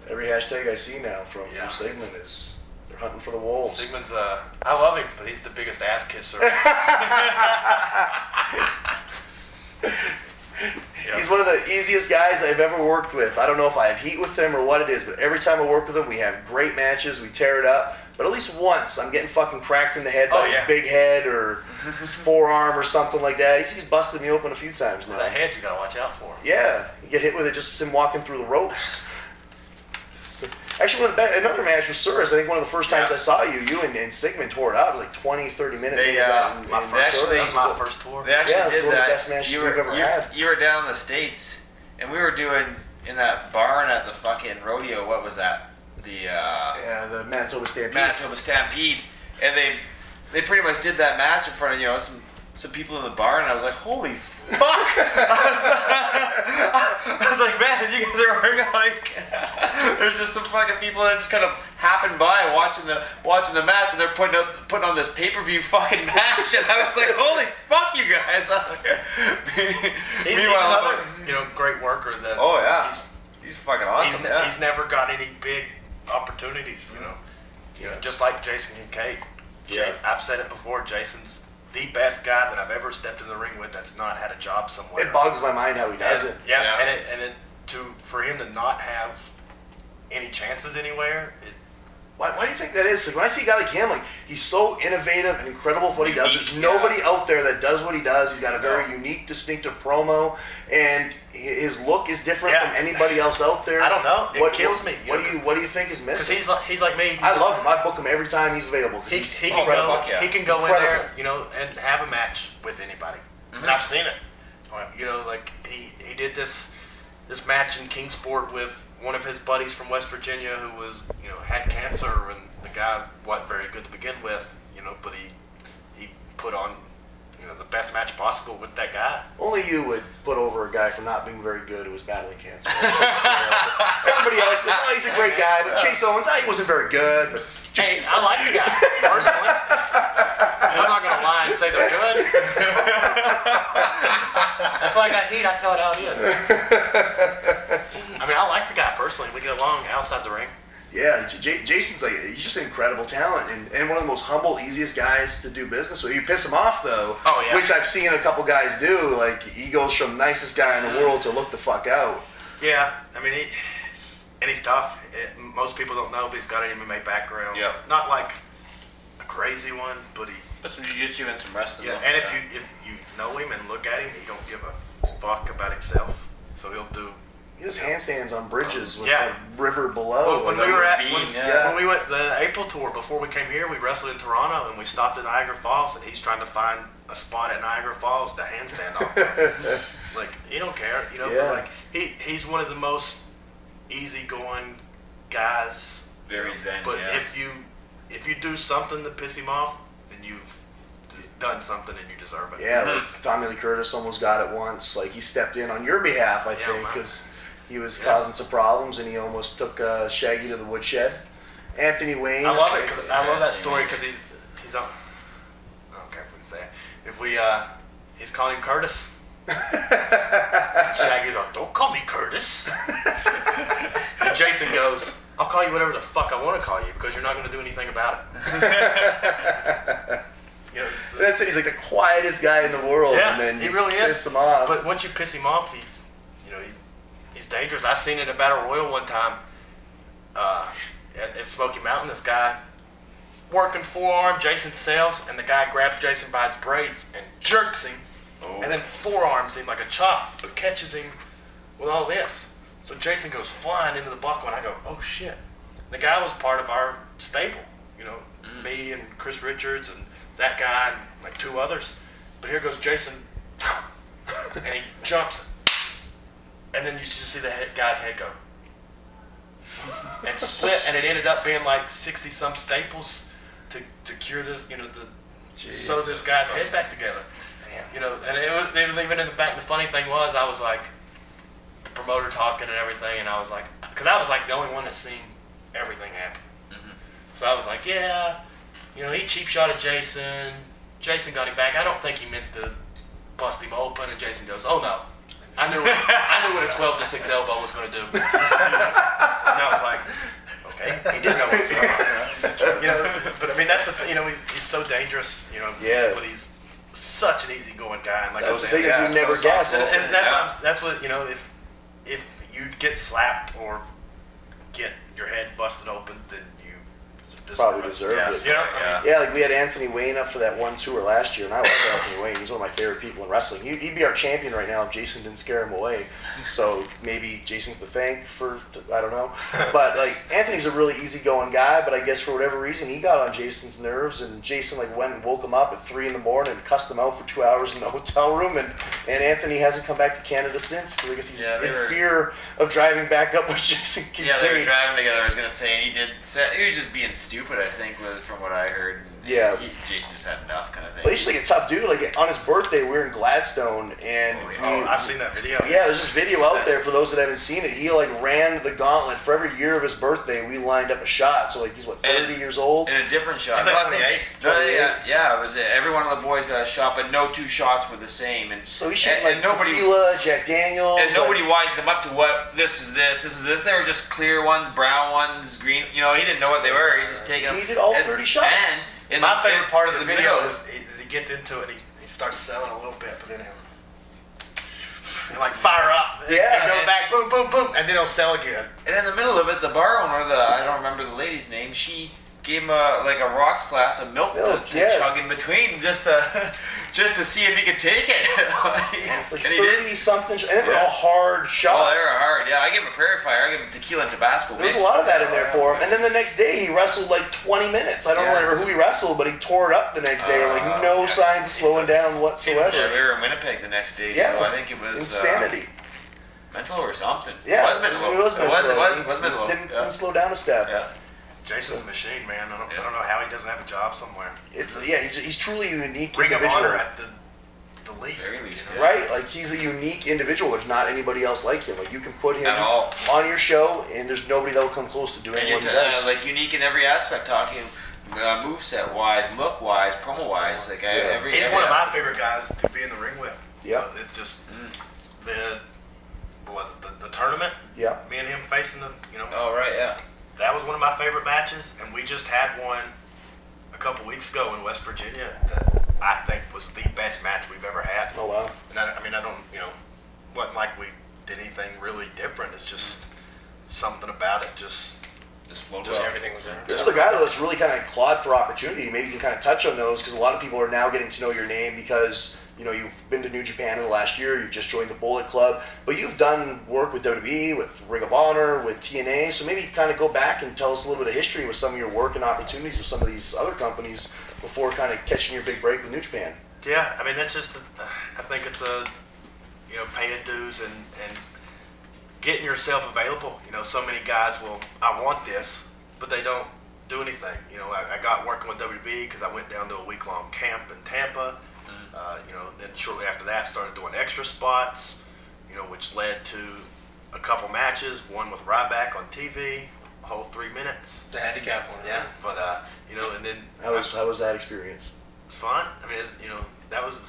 Every hashtag I see now from Yeah. Sigmund is they're hunting for the wolves. Sigmund's, I love him, but he's the biggest ass kisser. Yeah. He's one of the easiest guys I've ever worked with. I don't know if I have heat with him or what it is, but every time I work with him, we have great matches. We tear it up. But at least once, I'm getting fucking cracked in the head by his big head or his forearm or something like that. He's busted me open a few times now. That head you gotta watch out for. Yeah, you get hit with it just him walking through the ropes. Actually, another match with Suris. I think one of the first times I saw you and Sigmund tore it up. It was like 20, 30 minute They, main event in my Suris. first, that was my first tour. They actually Yeah, did it's one of that. the best matches we've ever had. You were down in the States, and we were doing in that barn at the fucking rodeo. What was that? The The Manitoba Stampede. Manitoba Stampede, and they pretty much did that match in front of some people in the barn, and I was like, holy fuck! I was like, man, you guys are working like there's just some fucking people that just kind of happened by watching the match, and they're putting on this pay-per-view fucking match, and I was like, holy fuck, you guys! He's Meanwhile, another, great worker that. oh yeah, he's fucking awesome. He's never got any big opportunities, just like Jason Kincaid. Yeah. I've said it before, Jason's the best guy that I've ever stepped in the ring with that's not had a job somewhere. It bogs my mind how he does it. Yeah, and for him to not have any chances anywhere, Why do you think that is? Like when I see a guy like him, like he's so innovative and incredible with what he does. There's nobody out there that does what he does. He's got a very unique, distinctive promo, and his look is different from anybody else out there. I don't know. It kills me. What do you think is because missing? he's like me. I love him. I book him every time he's available. He He's can incredible. go. He can go Incredible. in there, and have a match with anybody. And I've seen it. Like he did this match in Kingsport with one of his buddies from West Virginia who was, had cancer, and the the guy wasn't very good to begin with, but he put on, the best match possible with that guy. Only you would put over a guy for not being very good who was battling cancer. Everybody else, he's a great guy, but Chase Owens, he wasn't very good. But Hey, I like the guy, personally. I'm not going to lie and say they're good. That's why I got heat. I tell it how it is. I mean, I like the guy personally. We get along outside the ring. yeah, Jason's he's just an incredible talent and one of the most humble, easiest guys to do business with. You piss him off though, which I've seen a couple guys do. Like he goes from nicest guy in the world to look the fuck out. Yeah, I mean, he's tough. Most people don't know, but he's got an MMA background. Yeah. Not like a crazy one, but he. That's some jiu-jitsu and some wrestling. Yeah, and if you know him and look at him, he don't give a fuck about himself. So he'll do. He does handstands on bridges with Yeah. the river below. When like, we were at ravine, when we went the April tour before we came here, we wrestled in Toronto and we stopped at Niagara Falls, and he's trying to find a spot at Niagara Falls to handstand off. Like he don't care, Yeah. But like he's one of the most easygoing guys. Very zen. But yeah. if you do something to piss him off, then you've done something and you deserve it. Yeah, like Tommy Lee Curtis almost got it once. Like he stepped in on your behalf, I Yeah, think, man. because he was causing some problems and he almost took Shaggy to the woodshed. Anthony Wayne. I love it. I love that story because he's on. I don't care if we say it. If we he's calling him Curtis. Shaggy's like, don't call me Curtis. And Jason goes, I'll call you whatever the fuck I want to call you because you're not going to do anything about it. That's it. He's like the quietest guy in the world, Yeah, and then he you really is. piss him off. But once you piss him off, he's dangerous. I seen it at Battle Royal one time at Smoky Mountain. This guy working forearm, Jason sells, and the guy grabs Jason by his braids and jerks him, and then forearms him like a chop, but catches him with all this. So Jason goes flying into the buckle, and I go, oh shit. The guy was part of our stable, me and Chris Richards and that guy and like two others. But here goes Jason, and he jumps, and then you just see the guy's head go and split, and it ended up being like 60-some staples to cure this, to sew this guy's head back together. And it was even in the back. The funny thing was, I was like, the promoter talking and everything, and I was like, because I was like the only one that seen everything happen. So I was like, yeah, he cheap shot at Jason. Jason got him back. I don't think he meant to bust him open. And Jason goes, oh no, I knew what a 12 to 6 elbow was going to do. And I was like, okay, he did know what was going on. But I mean, that's the thing. He's so dangerous. Yeah. But he's such an easygoing guy. And like That's I the said, thing we never guessed. and that's what if you get slapped or get your head busted open, then you Probably deserved it. Yeah, like we had Anthony Wayne up for that one tour last year, and I love Anthony Wayne. He's one of my favorite people in wrestling. He'd be our champion right now if Jason didn't scare him away. So maybe Jason's to thank for, I don't know. But like Anthony's a really easygoing guy, but I guess for whatever reason he got on Jason's nerves, and Jason like went and woke him up at 3 a.m. and cussed him out for 2 hours in the hotel room, and Anthony hasn't come back to Canada since because I guess he's in fear of driving back up with Jason. Yeah, they were driving together. I was gonna say, and he was just being stupid, I think, from what I heard. Yeah. Jason just had enough, kind of thing. But he's just like a tough dude. Like on his birthday, we were in Gladstone, and I've seen that video. Yeah, there's this video out there for those that haven't seen it. He like ran the gauntlet for every year of his birthday. We lined up a shot. So like he's 30 years old. In a different shot. He's like 28. Yeah, it was every one of the boys got a shot, but no two shots were the same. And so he shot and like tequila, Jack Daniels, and nobody wised him up to what this is this. They were just clear ones, brown ones, green. He didn't know what they were. He just taken them. He did all 30 shots. And my favorite part of the video is he gets into it. He starts selling a little bit, but then he'll like fire up. Yeah. And go back, boom, boom, boom, and then he'll sell again. And in the middle of it, the bar owner, I don't remember the lady's name, she gave him a rocks glass of milk to chug in between just to see if he could take it. It's like 30 something, and they were all hard shots. Oh, they were hard. Yeah, I give him a prairie fire. I give him tequila and Tabasco. There's a lot of that in there for him. And then the next day, he wrestled like 20 minutes. I don't remember who he wrestled, but he tore it up the next day. Like no signs of slowing down whatsoever. Yeah, we were in Winnipeg the next day, Yeah, so I think it was insanity. Mental or something. Yeah, it was mental. It was mental. It was mental. Didn't slow down a step. Yeah. Jason's a machine, man. I don't know how he doesn't have a job somewhere. He's truly a unique Ring of individual. Honor at the least. Very least, you know? Right? Like, he's a unique individual. There's not anybody else like him. Like, you can put him At all. on your show, and there's nobody that will come close to doing And what you're he does. like unique in every aspect, talking moveset wise, look wise, promo wise. Like every. He's every one of my aspect. favorite guys to be in the ring with. Yeah. It's just the tournament. Yeah. Me and him facing Oh right, yeah. that was one of my favorite matches, and we just had one a couple weeks ago in West Virginia that I think was the best match we've ever had. Oh, wow. And I don't, wasn't like we did anything really different. It's just something about it. Just Just Everything was there. There's the guy though that's really kind of clawed for opportunity. Maybe you can kind of touch on those because a lot of people are now getting to know your name because you've been to New Japan in the last year. You just joined the Bullet Club, but you've done work with WWE, with Ring of Honor, with TNA. So maybe kind of go back and tell us a little bit of history with some of your work and opportunities with some of these other companies before kind of catching your big break with New Japan. yeah. I mean, that's just. I think it's paying dues and getting yourself available. So many guys will, I want this, but they don't do anything. I got working with WB because I went down to a week-long camp in Tampa. Then shortly after that, started doing extra spots, which led to a couple matches. One with Ryback on TV, a whole 3 minutes. The handicap one. Yeah, but and then How was that experience? it's fun. I mean, that was.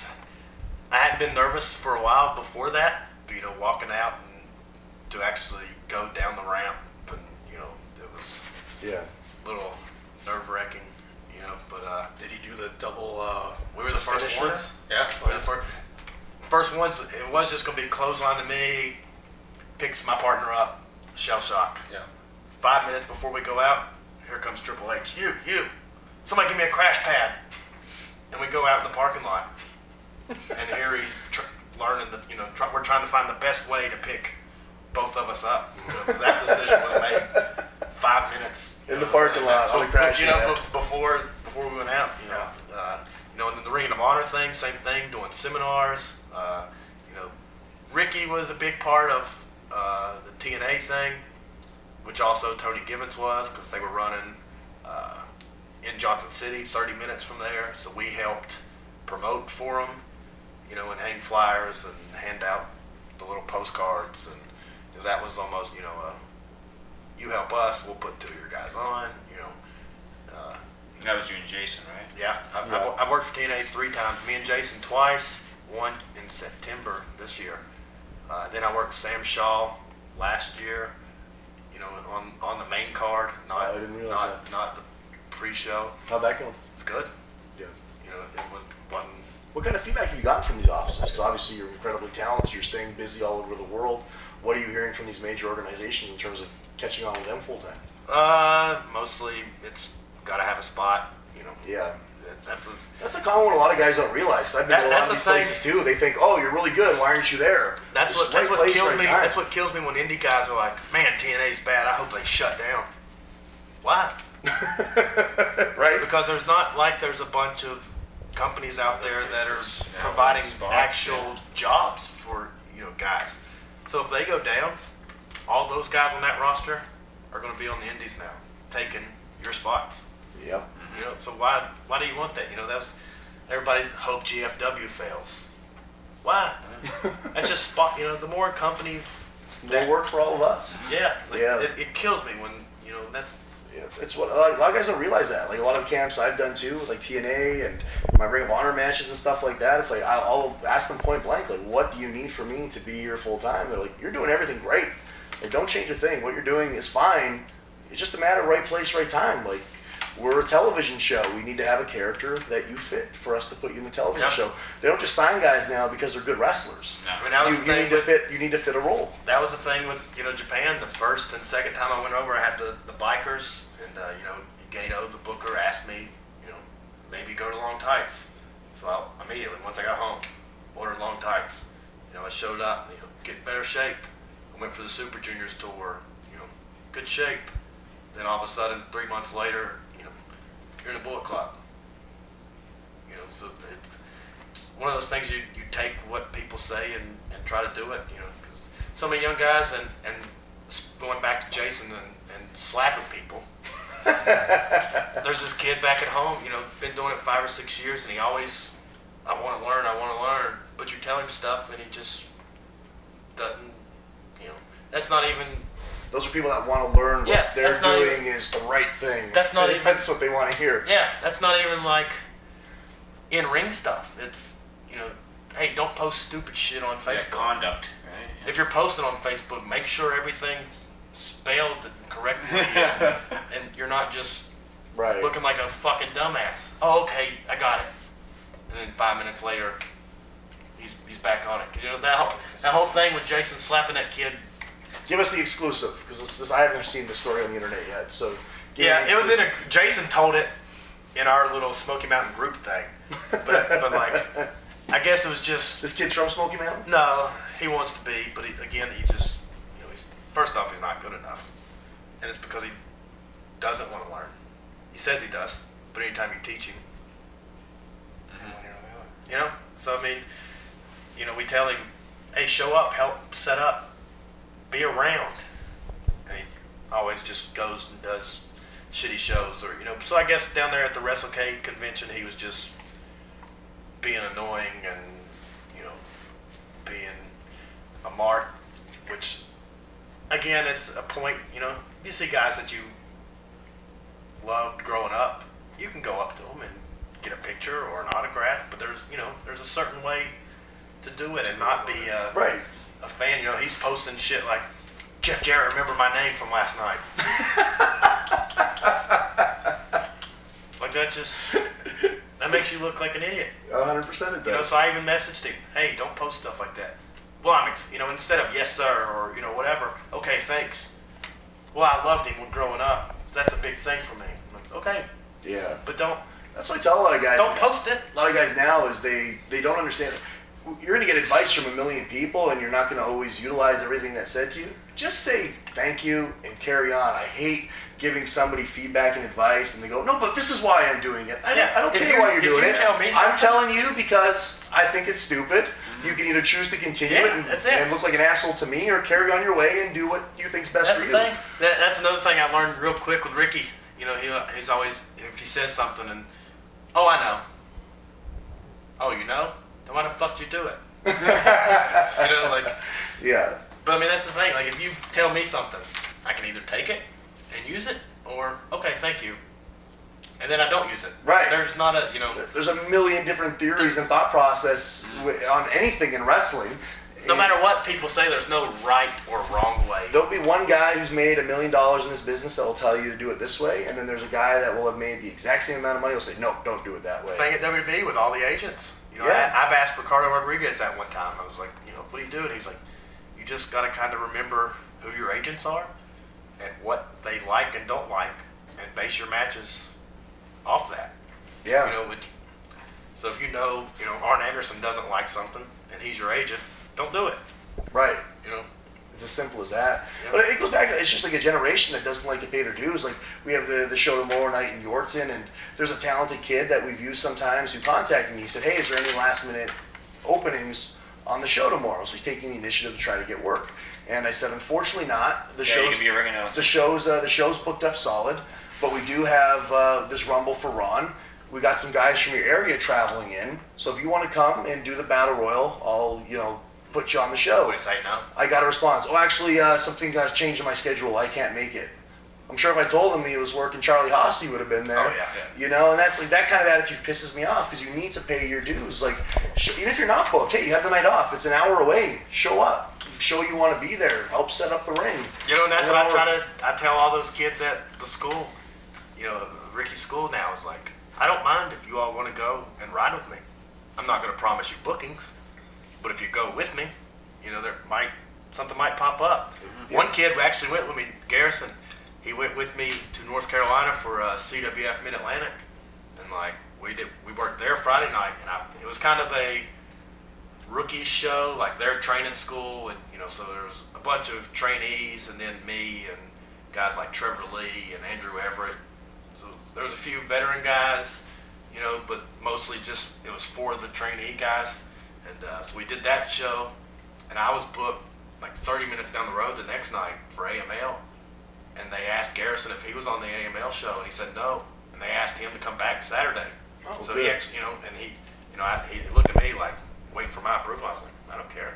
I hadn't been nervous for a while before that, but walking out and to actually go down the ramp, and it was Yeah. a little nerve-wracking, But Did he do the double? we were the first finisher? ones. Yeah. We were the first ones. It was just gonna be clothesline to me, picks my partner up, shell shock. Yeah. 5 minutes before we go out, here comes Triple H. You, somebody give me a crash pad. And we go out in the parking lot, and here he's learning we're trying to find the best way to pick both of us up. So that decision was made 5 minutes In the parking lot on the crash pad. before we went out. And then the Ring of Honor thing, same thing, doing seminars. Ricky was a big part of the TNA thing, which also Tony Gibbons was, because they were running in Johnson City, 30 minutes from there. So we helped promote for them, and hang flyers and hand out the little postcards. And because that was almost, you help us, we'll put 2 of your guys on, That was you and Jason, right? Yeah, I've worked for TNA 3 times. Me and Jason twice. One in September this year. Then I worked Sam Shaw last year. On the main card, I didn't realize not the pre-show. How'd that go? It's good. Yeah. It wasn't. What kind of feedback have you gotten from these offices? Because obviously you're incredibly talented. You're staying busy all over the world. What are you hearing from these major organizations in terms of catching on with them full time? Mostly it's got to have a spot. Yeah. That's a common one a lot of guys don't realize. I've been to a lot of these places too. They think, oh, you're really good. Why aren't you there? That's It's what right place, kills right me. time. That's what kills me when indie guys are like, man, TNA's bad. I hope they shut down. Why? Right? Because there's a bunch of companies out there that are providing actual jobs for guys. So if they go down, all those guys on that roster are going to be on the indies now, taking your spots. Yep. So why do you want that? Everybody hope GFW fails. Why? That's just spot. The more companies, It's more work for all of us. yeah, Yeah. It kills me when that's. Yeah, it's what a lot of guys don't realize that. Like a lot of the camps I've done too, like TNA and my Ring of Honor matches and stuff like that. It's like I'll ask them point blank, like, what do you need from me to be here full time? They're like, you're doing everything great. Like, don't change a thing. What you're doing is fine. It's just a matter of right place, right time. Like, we're a television show. We need to have a character that you fit for us to put you in the television show. They don't just sign guys now because they're good wrestlers. No. I mean, that was the thing You need to fit a role. That was the thing with Japan. The first and second time I went over, I had the bikers, and Gato, the booker, asked me, maybe go to long tights. So I immediately, once I got home, ordered long tights. I showed up, get in better shape. I went for the Super Juniors tour, good shape. Then all of a sudden, 3 months later, you're in the Bullet Club. So it's one of those things you take what people say and try to do it. Because so many young guys and going back to Jason and slapping people. there's this kid back at home, been doing it 5 or 6 years, and he always, I want to learn. But you tell him stuff, and he just doesn't. That's not even. Those are people that want to learn what they're doing is the right thing. That's not even. That's what they want to hear. Yeah, that's not even like in-ring stuff. It's, hey, don't post stupid shit on Facebook. Yeah, conduct, right? Yeah. If you're posting on Facebook, make sure everything's spelled correctly, and you're not just looking like a fucking dumbass. Oh, okay, I got it. And then 5 minutes later, he's back on it. That whole thing with Jason slapping that kid. Give us the exclusive, because I haven't seen the story on the internet yet. So yeah, it was Jason told it in our little Smoky Mountain group thing, but like, I guess it was just. This kid's from Smoky Mountain? No, he wants to be, but he just, he's, first off, he's not good enough, and it's because he doesn't want to learn. He says he does, but anytime you teach him, So I mean, we tell him, hey, show up, help set up, be around, and he always just goes and does shitty shows, or So I guess down there at the WrestleCade convention, he was just being annoying and being a mark, which again, it's a point. You see guys that you loved growing up, you can go up to them and get a picture or an autograph, but there's a certain way to do it and not be a fan. He's posting shit like, Jeff Jarrett, remember my name from last night. Like that makes you look like an idiot. 100% it does. So I even messaged him, hey, don't post stuff like that. Well, instead of yes sir or whatever, okay, thanks. Well, I loved him when growing up. That's a big thing for me. I'm like, okay. Yeah. But don't. That's what I tell a lot of guys. Don't post it. A lot of guys now is they don't understand. You're going to get advice from a million people, and you're not going to always utilize everything that's said to you. Just say thank you and carry on. I hate giving somebody feedback and advice, and they go, no, but this is why I'm doing it. I don't care why you're doing it. Tell me I'm telling you because I think it's stupid. Mm-hmm. You can either choose to continue it and look like an asshole to me, or carry on your way and do what you think's best for you. That's another thing I learned real quick with Ricky. He's always, if he says something and, oh, I know. Oh, you know? Then why the fuck did you do it? Yeah. But that's the thing. Like, if you tell me something, I can either take it and use it, or okay, thank you, and then I don't use it. Right. There's not a There's a million different theories and thought process on anything in wrestling. No matter what people say, there's no right or wrong way. There'll be one guy who's made $1 million in this business that will tell you to do it this way, and then there's a guy that will have made the exact same amount of money. He'll say, no, don't do it that way. Thing at WB with all the agents. I've asked Ricardo Rodriguez that one time. I was like, what do you do? And he was like, you just got to kind of remember who your agents are and what they like and don't like, and base your matches off that. Yeah. So if Arn Anderson doesn't like something and he's your agent, don't do it. Right. It's as simple as that. Yeah. But it goes back, it's just like a generation that doesn't like to pay their dues. Like, we have the show tomorrow night in Yorkton, and there's a talented kid that we've used sometimes who contacted me. He said, hey, is there any last minute openings on the show tomorrow? So he's taking the initiative to try to get work. And I said, unfortunately not. The show's booked up solid, but we do have this Rumble for Ron. We got some guys from your area traveling in. So if you want to come and do the Battle Royal, I'll, put you on the show. What do you say no? I got a response. Oh, actually, something got changed in my schedule. I can't make it. I'm sure if I told him he was working Charlie Haas, he would have been there. Oh, yeah. And that's like, that kind of attitude pisses me off, because you need to pay your dues. Like, even if you're not booked, hey, you have the night off. It's an hour away. Show up. Show you want to be there. Help set up the ring. And that's what I tell all those kids at the school. Ricky's school now is like, I don't mind if you all want to go and ride with me. I'm not going to promise you bookings, but if you go with me, something might pop up. Mm-hmm. One kid actually went with me, Garrison. He went with me to North Carolina for CWF Mid-Atlantic, and we worked there Friday night, and it was kind of a rookie show, like their training school, and so there was a bunch of trainees, and then me and guys like Trevor Lee and Andrew Everett. So there was a few veteran guys, but mostly just it was for the trainee guys. And so we did that show, and I was booked like 30 minutes down the road the next night for AML. and they asked Garrison if he was on the AML show, and he said no. And they asked him to come back Saturday. Oh, so good. he actually, and he looked at me like waiting for my approval. I was like, I don't care.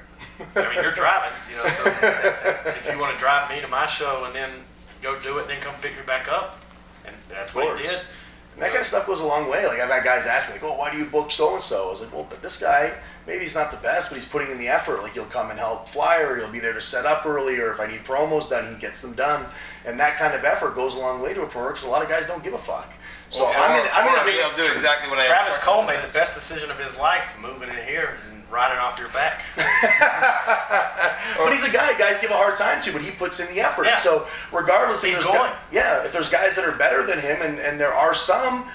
I mean, you're driving, so if you want to drive me to my show and then go do it and then come pick me back up, and that's what he did. And that kind of stuff goes a long way. Like I've had guys ask me, like, "Oh, why do you book so and so?" I was like, "Well, but this guy, maybe he's not the best, but he's putting in the effort. Like he'll come and help flyer, or he'll be there to set up early, or if I need promos done, he gets them done. And that kind of effort goes a long way to a promoter because a lot of guys don't give a fuck. So I'm gonna he'll do exactly what I Travis instructed Cole him made to. the best decision of his life, moving in here and riding off your back. But he's a guy guys give a hard time to, but he puts in the effort. Yeah. So regardless, He's if there's going. if there's guys that are better than him, and there are some,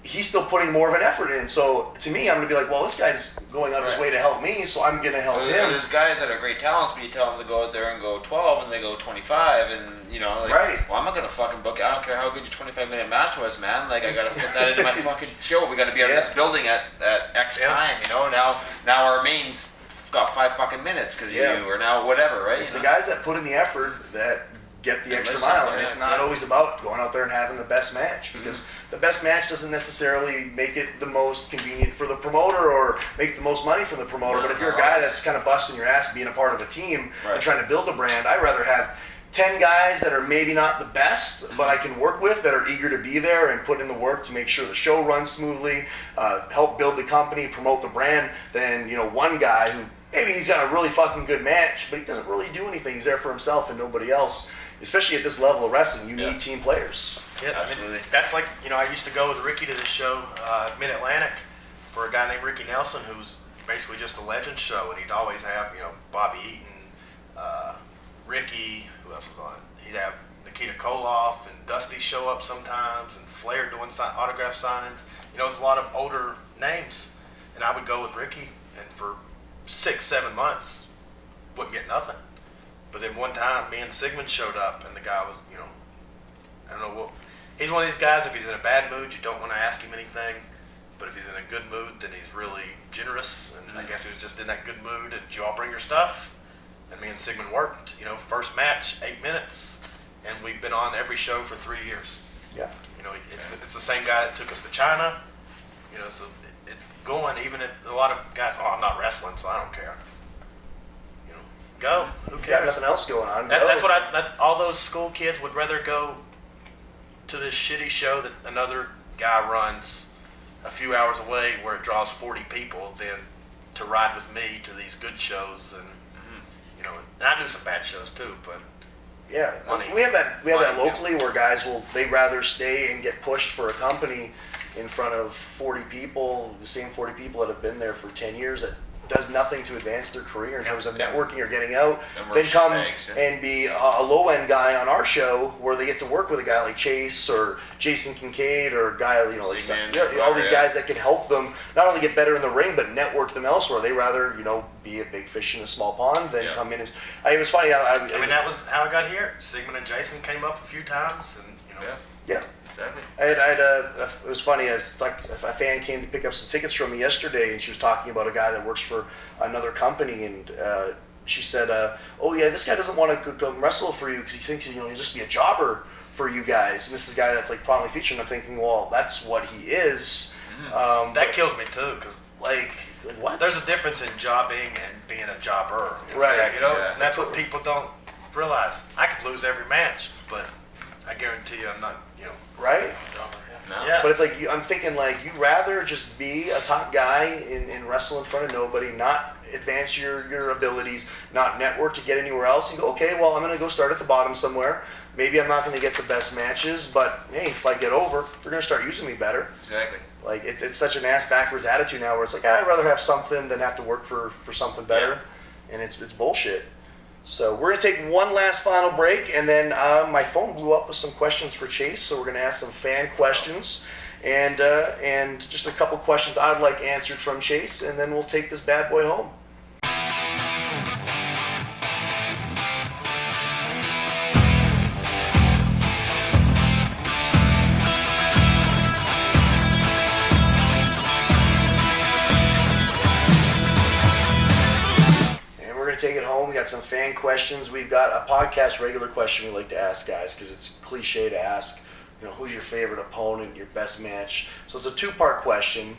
he's still putting more of an effort in. So to me, I'm gonna be like, well, this guy's going out of his way to help me, so I'm gonna help him. There's guys that are great talents, but you tell them to go out there and go 12, and they go 25, and Right. well, I'm not gonna fucking book it. I don't care how good your 25-minute match was, man. Like, I gotta fit that into my fucking show. We gotta be out of this building at X time, Now our main's got 5 fucking minutes because you, or now whatever, right? It's the guys that put in the effort that get the They extra listen, mile, yeah, and it's not always about going out there and having the best match, because the best match doesn't necessarily make it the most convenient for the promoter or make the most money for the promoter. But if you're a guy that's kind of busting your ass being a part of a team and trying to build a brand, I'd rather have 10 guys that are maybe not the best, but I can work with, that are eager to be there and put in the work to make sure the show runs smoothly, help build the company, promote the brand, than one guy who maybe he's got a really fucking good match, but he doesn't really do anything. He's there for himself and nobody else. Especially at this level of wrestling, you need team players. Yeah, Absolutely. I mean, that's like, I used to go with Ricky to this show, Mid-Atlantic, for a guy named Ricky Nelson, who's basically just a legend show, and he'd always have, Bobby Eaton, Ricky, who else was on it? He'd have Nikita Koloff and Dusty show up sometimes, and Flair doing autograph signings. It's a lot of older names, and I would go with Ricky, and for 6-7 months, wouldn't get nothing. But then one time, me and Sigmund showed up, and the guy was, I don't know what. He's one of these guys, if he's in a bad mood, you don't want to ask him anything. But if he's in a good mood, then he's really generous. And I guess he was just in that good mood. And did you all bring your stuff? And me and Sigmund worked, first match, 8 minutes. And we've been on every show for 3 years. Yeah. It's the same guy that took us to China. So it's going, even if a lot of guys, I'm not wrestling, so I don't care. Go. Who If you got cares? nothing else going on, That's go. that's all those school kids would rather go to this shitty show that another guy runs a few hours away where it draws 40 people than to ride with me to these good shows. And and I do some bad shows too, but Yeah, money. we have that Money, locally where guys they'd rather stay and get pushed for a company in front of 40 people, the same 40 people that have been there for 10 years that does nothing to advance their career in terms of networking or getting out, And then come shitbags, and be a low-end guy on our show where they get to work with a guy like Chase or Jason Kincaid or a guy, like Seaman, all these yeah. guys that can help them not only get better in the ring, but network them elsewhere. They rather, be a big fish in a small pond than come in as... it was funny. I mean, that was how I got here. Sigmund and Jason came up a few times, and Yeah. Exactly. It was funny. It's like a fan came to pick up some tickets from me yesterday, and she was talking about a guy that works for another company, and she said, "Oh yeah, this guy doesn't want to go wrestle for you because he thinks he'll just be a jobber for you guys." And this is a guy that's like prominently featured. And I'm thinking, well, that's what he is. that kills me too, because Like what? there's a difference in jobbing and being a jobber. Right. And that's what people don't realize. I could lose every match, but I guarantee you I'm not, right. No. Yeah. But it's like I'm thinking like you'd rather just be a top guy and wrestle in front of nobody, not advance your abilities, not network to get anywhere else, and go, okay, well, I'm gonna go start at the bottom somewhere. Maybe I'm not gonna get the best matches, but hey, if I get over, they're gonna start using me better. Exactly. Like it's such an ass backwards attitude now, where it's like I'd rather have something than have to work for something better, and it's bullshit. So we're gonna take one last final break, and then my phone blew up with some questions for Chase, so we're gonna ask some fan questions, and just a couple questions I'd like answered from Chase, and then we'll take this bad boy home. take it home. We got some fan questions. We've got a podcast regular question we like to ask guys because it's cliche to ask. You know, who's your favorite opponent, your best match? So it's a two-part question.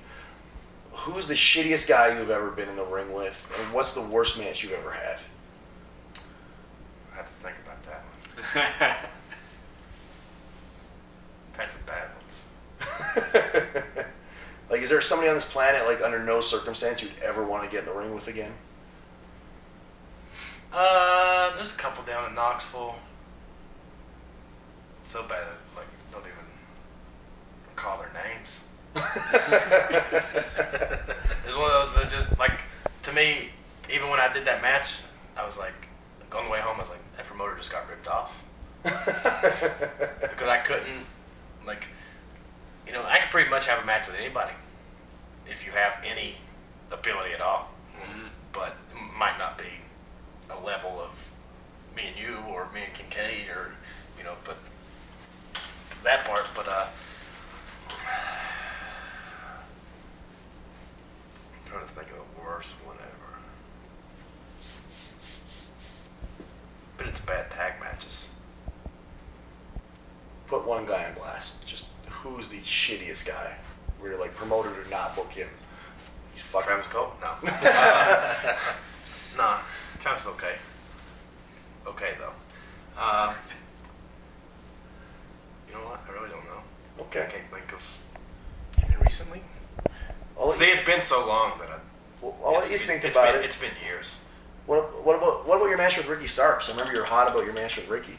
Who's the shittiest guy you've ever been in the ring with, and what's the worst match you've ever had? I have to think about that one. I've had some bad ones. Like, is there somebody on this planet, like, under no circumstance you'd ever want to get in the ring with again? There's a couple down in Knoxville. So bad, I, like, don't even recall their names. It's one of those that just, like, to me, even when I did that match, I was like, on the way home, I was like, that promoter just got ripped off. Because I couldn't, like, you know, I could pretty much have a match with anybody if you have any ability at all. Mm-hmm. But it might not be a level of me and you or me and Kincaid or, you know, but that part, but I'm trying to think of the worst one ever. But it's bad tag matches. Put one guy on blast. Just who's the shittiest guy? Where you're like, promoter to not book him. He's fucking... Travis Cole? No. Nah, Travis is okay. Okay, though. You know what? I really don't know. Okay. I can't think of even recently. See, it's been so long that I'll let you think it's about been, it. It's been years. What about your match with Ricky Starks? I remember you were hot about your match with Ricky.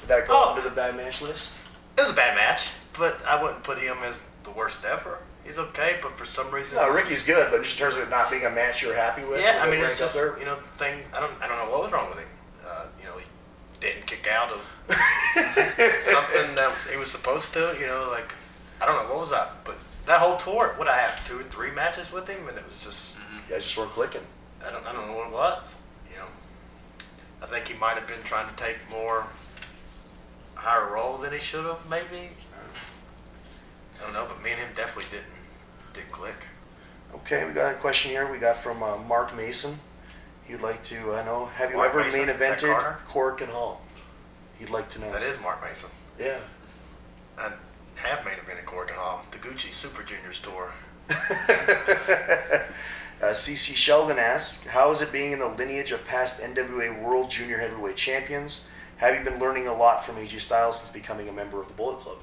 Did that go into the bad match list? It was a bad match, but I wouldn't put him as the worst ever. He's okay, but for some reason... No, Ricky's good, but just in terms of it not being a match you were happy with? Yeah, I mean, it's just, you know, thing... I don't know what was wrong with him. You know, he didn't kick out of something that he was supposed to, you know, like... I don't know, what was that? But that whole tour, what, I have 2 or 3 matches with him, and it was just... You guys just weren't clicking. I don't know what it was, you know. I think he might have been trying to take more higher roles than he should have, maybe. I don't know, but me and him definitely didn't click. Okay, we got a question here. We got from Mark Mason. He'd like to know, have you Mark ever Mason? main Is that evented Carter? Cork and Hall? He'd like to know. That is Mark Mason. Yeah. I have main evented Cork and Hall, the Gucci Super Juniors tour. CC Sheldon asks, how is it being in the lineage of past NWA World Junior Heavyweight Champions? Have you been learning a lot from AJ Styles since becoming a member of the Bullet Club?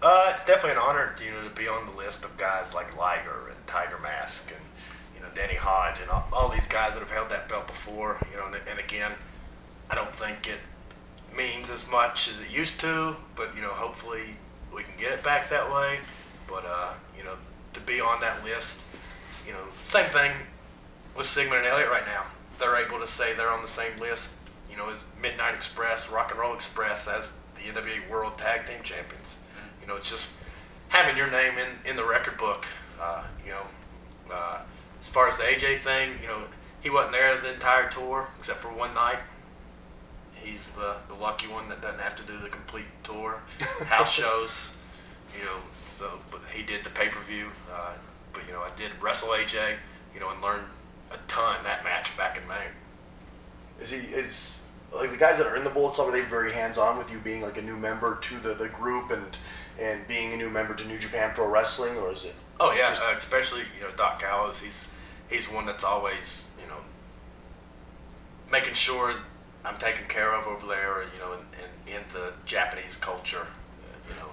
It's definitely an honor, you know, to be on the list of guys like Liger and Tiger Mask and, you know, Danny Hodge and all these guys that have held that belt before, you know, and again, I don't think it means as much as it used to, but, you know, hopefully we can get it back that way. But, you know, to be on that list, you know, same thing with Sigmund and Elliott right now. They're able to say they're on the same list, you know, as Midnight Express, Rock and Roll Express, as the NWA World Tag Team Champions. You know, it's just having your name in the record book. You know, as far as the AJ thing, you know, he wasn't there the entire tour except for one night. He's the lucky one that doesn't have to do the complete tour. House shows, you know, so but he did the pay-per-view. But, you know, I did wrestle AJ, you know, and learned a ton that match back in May. Is like the guys that are in the Bullet Club, are they very hands-on with you being like a new member to the group and being a new member to New Japan Pro Wrestling, or is it? Oh yeah, especially, you know, Doc Gallows. He's one that's always, you know, making sure I'm taken care of over there, you know, in the Japanese culture, you know,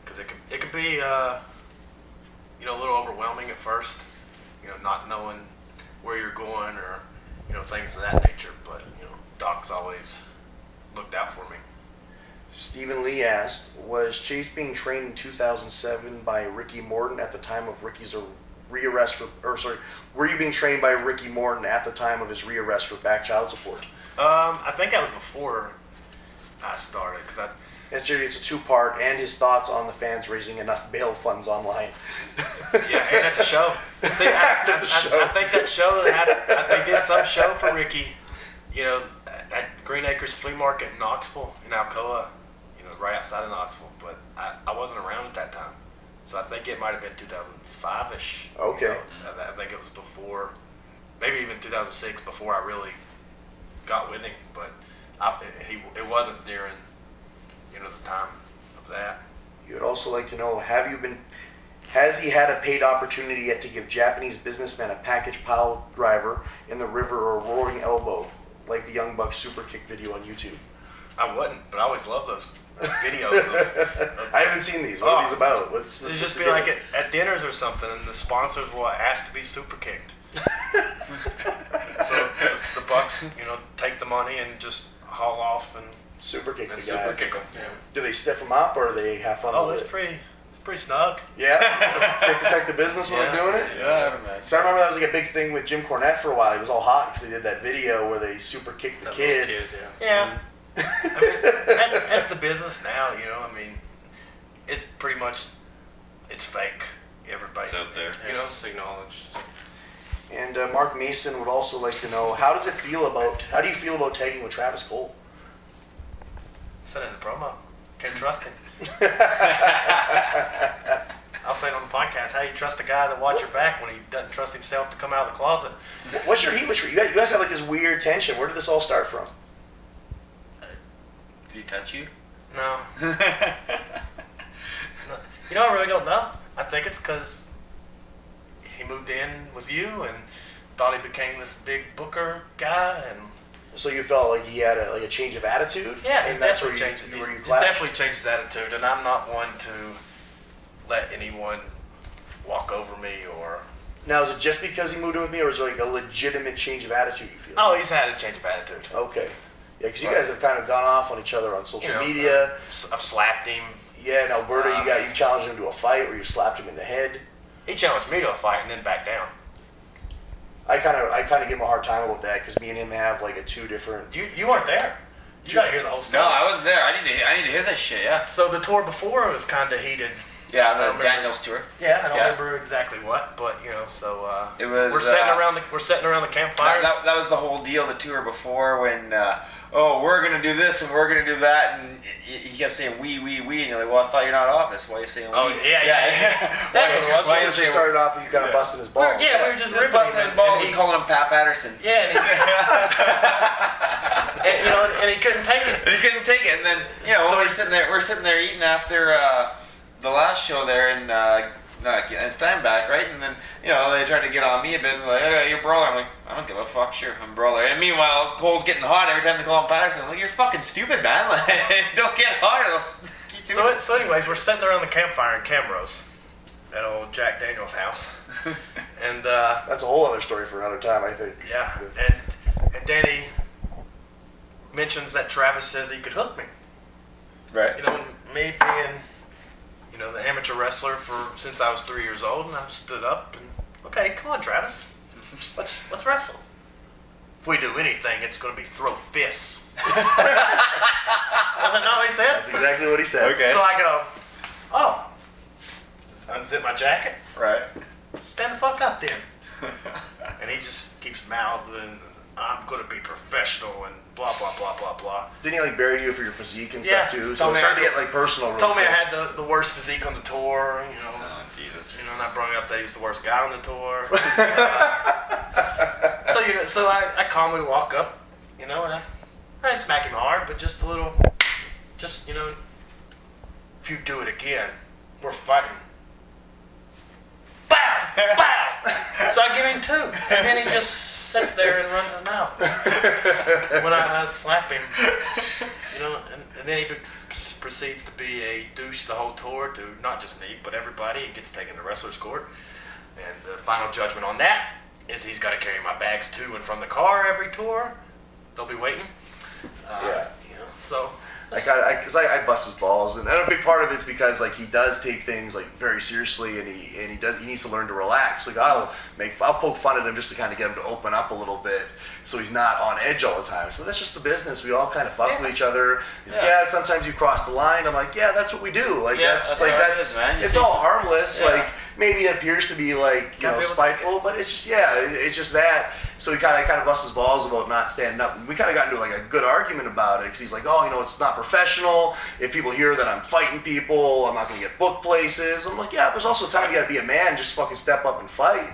because it can be, you know, a little overwhelming at first, you know, not knowing where you're going or, you know, things of that nature. But, you know, Doc's always looked out for me. Stephen Lee asked, was Chase being trained in 2007 by Ricky Morton at the time of Ricky's rearrest were you being trained by Ricky Morton at the time of his rearrest for back child support? I think that was before I started, because It's a two-part, and his thoughts on the fans raising enough bail funds online. yeah, and at the show. See, I think that show, they did some show for Ricky, you know, at Green Acres Flea Market in Knoxville, in Alcoa, you know, right outside of Knoxville. But I wasn't around at that time. So I think it might have been 2005-ish. Okay. You know? I think it was before, maybe even 2006 before I really got with him, but it wasn't during, the time of that. You would also like to know, has he had a paid opportunity yet to give Japanese businessmen a package pile driver in the river or a roaring elbow, like the Young Bucks super kick video on YouTube? I wouldn't, but I always love those videos. I haven't seen these. What are these about? What's It'd just be like at dinners or something, and the sponsors will ask to be super kicked. So the Bucks, take the money and just haul off and super kick the guy. super kick them. Yeah. Do they stiff them up or do they have fun Oh, with it's it? pretty snug. Yeah? They protect the business when they're doing it? Yeah. So I remember that was like a big thing with Jim Cornette for a while. He was all hot because they did that video where they super kicked the kid. Yeah. I mean, that's the business now, I mean, it's pretty much, it's fake. Everybody. It's out there. It's acknowledged. And Mark Mason would also like to know, how do you feel about tagging with Travis Cole? Said in the promo. Can't trust him. I'll say it on the podcast, how you trust a guy that watch your back when he doesn't trust himself to come out of the closet? What's your heat? You guys have like this weird tension. Where did this all start from? Did he touch you? No. No. I really don't know. I think it's because he moved in with you and thought he became this big booker guy, and So you felt like he had a change of attitude? yeah, and he's that's where definitely you, changed. where you He's clashed? definitely changed his attitude, and I'm not one to let anyone walk over me or. Now, is it just because he moved in with me, or is it like a legitimate change of attitude you feel? Oh, he's had a change of attitude. Okay. Yeah, because you guys have kind of gone off on each other on social media. I've slapped him. Yeah, in Alberta, you challenged him to a fight where you slapped him in the head. He challenged me to a fight and then backed down. I kind of give him a hard time about that because me and him have like two different. You weren't there. You got to hear the whole story. No, I wasn't there. I need to hear this shit. Yeah. So the tour before was kind of heated. Yeah, I the remember. Daniels tour. Yeah, I don't Yeah. remember exactly what, but so It was, we're sitting around the campfire. That was the whole deal. The tour before when we're gonna do this and we're gonna do that, and he kept saying we, and you're like, well, I thought you're not office. Why are you saying we? Oh, yeah. That's what it was. Why Why you just started off with you kind of busting his balls? we were just ripping busting him, his balls and and calling him Pat Patterson. Yeah, and he couldn't take it. And he couldn't take it, and then So we're sitting there eating after the last show there in Steinbach, right? And then they tried to get on me a bit, and like, oh, you're a brawler. I'm like, I don't give a fuck, sure, I'm a brawler. And meanwhile, Cole's getting hot every time they call him Patterson. I'm like, you're fucking stupid, man. Like, don't get hot. So anyways, we're sitting around the campfire in Camrose at old Jack Daniels' house, and That's a whole other story for another time, I think. yeah, and Danny mentions that Travis says he could hook me. Right. Me being, the amateur wrestler since I was 3 years old, and I stood up and, okay, come on, Travis, let's wrestle. If we do anything, it's going to be throw fists. Wasn't that what he said? That's exactly what he said. Okay. So I go, oh, just unzip my jacket, Right. stand the fuck up then. And he just keeps mouthing, I'm going to be professional and blah, blah, blah, blah, blah. Didn't he like bury you for your physique and Yeah, stuff too? told So it me started to I- get like personal. real Told me I quick. had the worst physique on the tour, Oh, Jesus. and I brought up that he was the worst guy on the tour. So I calmly walk up, and I didn't smack him hard, but just a little, if you do it again, we're fighting. Bow! Bow! So I give him two, and then he just sits there and runs his mouth. When I slap him, and then he proceeds to be a douche the whole tour to not just me, but everybody. He gets taken to wrestler's court. And the final judgment on that is he's got to carry my bags to and from the car every tour. They'll be waiting. Yeah. So Because I bust his balls, and a big part of it's because like he does take things like very seriously, and he needs to learn to relax. Like I'll poke fun at him just to kind of get him to open up a little bit, so he's not on edge all the time. So that's just the business. We all kind of fuck with each other. He's like, yeah, sometimes you cross the line. I'm like, yeah, that's what we do. Like that's how it is, man. You it's see all harmless. Yeah. Like maybe it appears to be like Gotta be able to spiteful, but it's just it's just that. So he kind of busts his balls about not standing up. And we kind of got into like a good argument about it because he's like, oh, it's not professional. If people hear that I'm fighting people, I'm not going to get booked places. I'm like, yeah, there's also a time you got to be a man, just fucking step up and fight.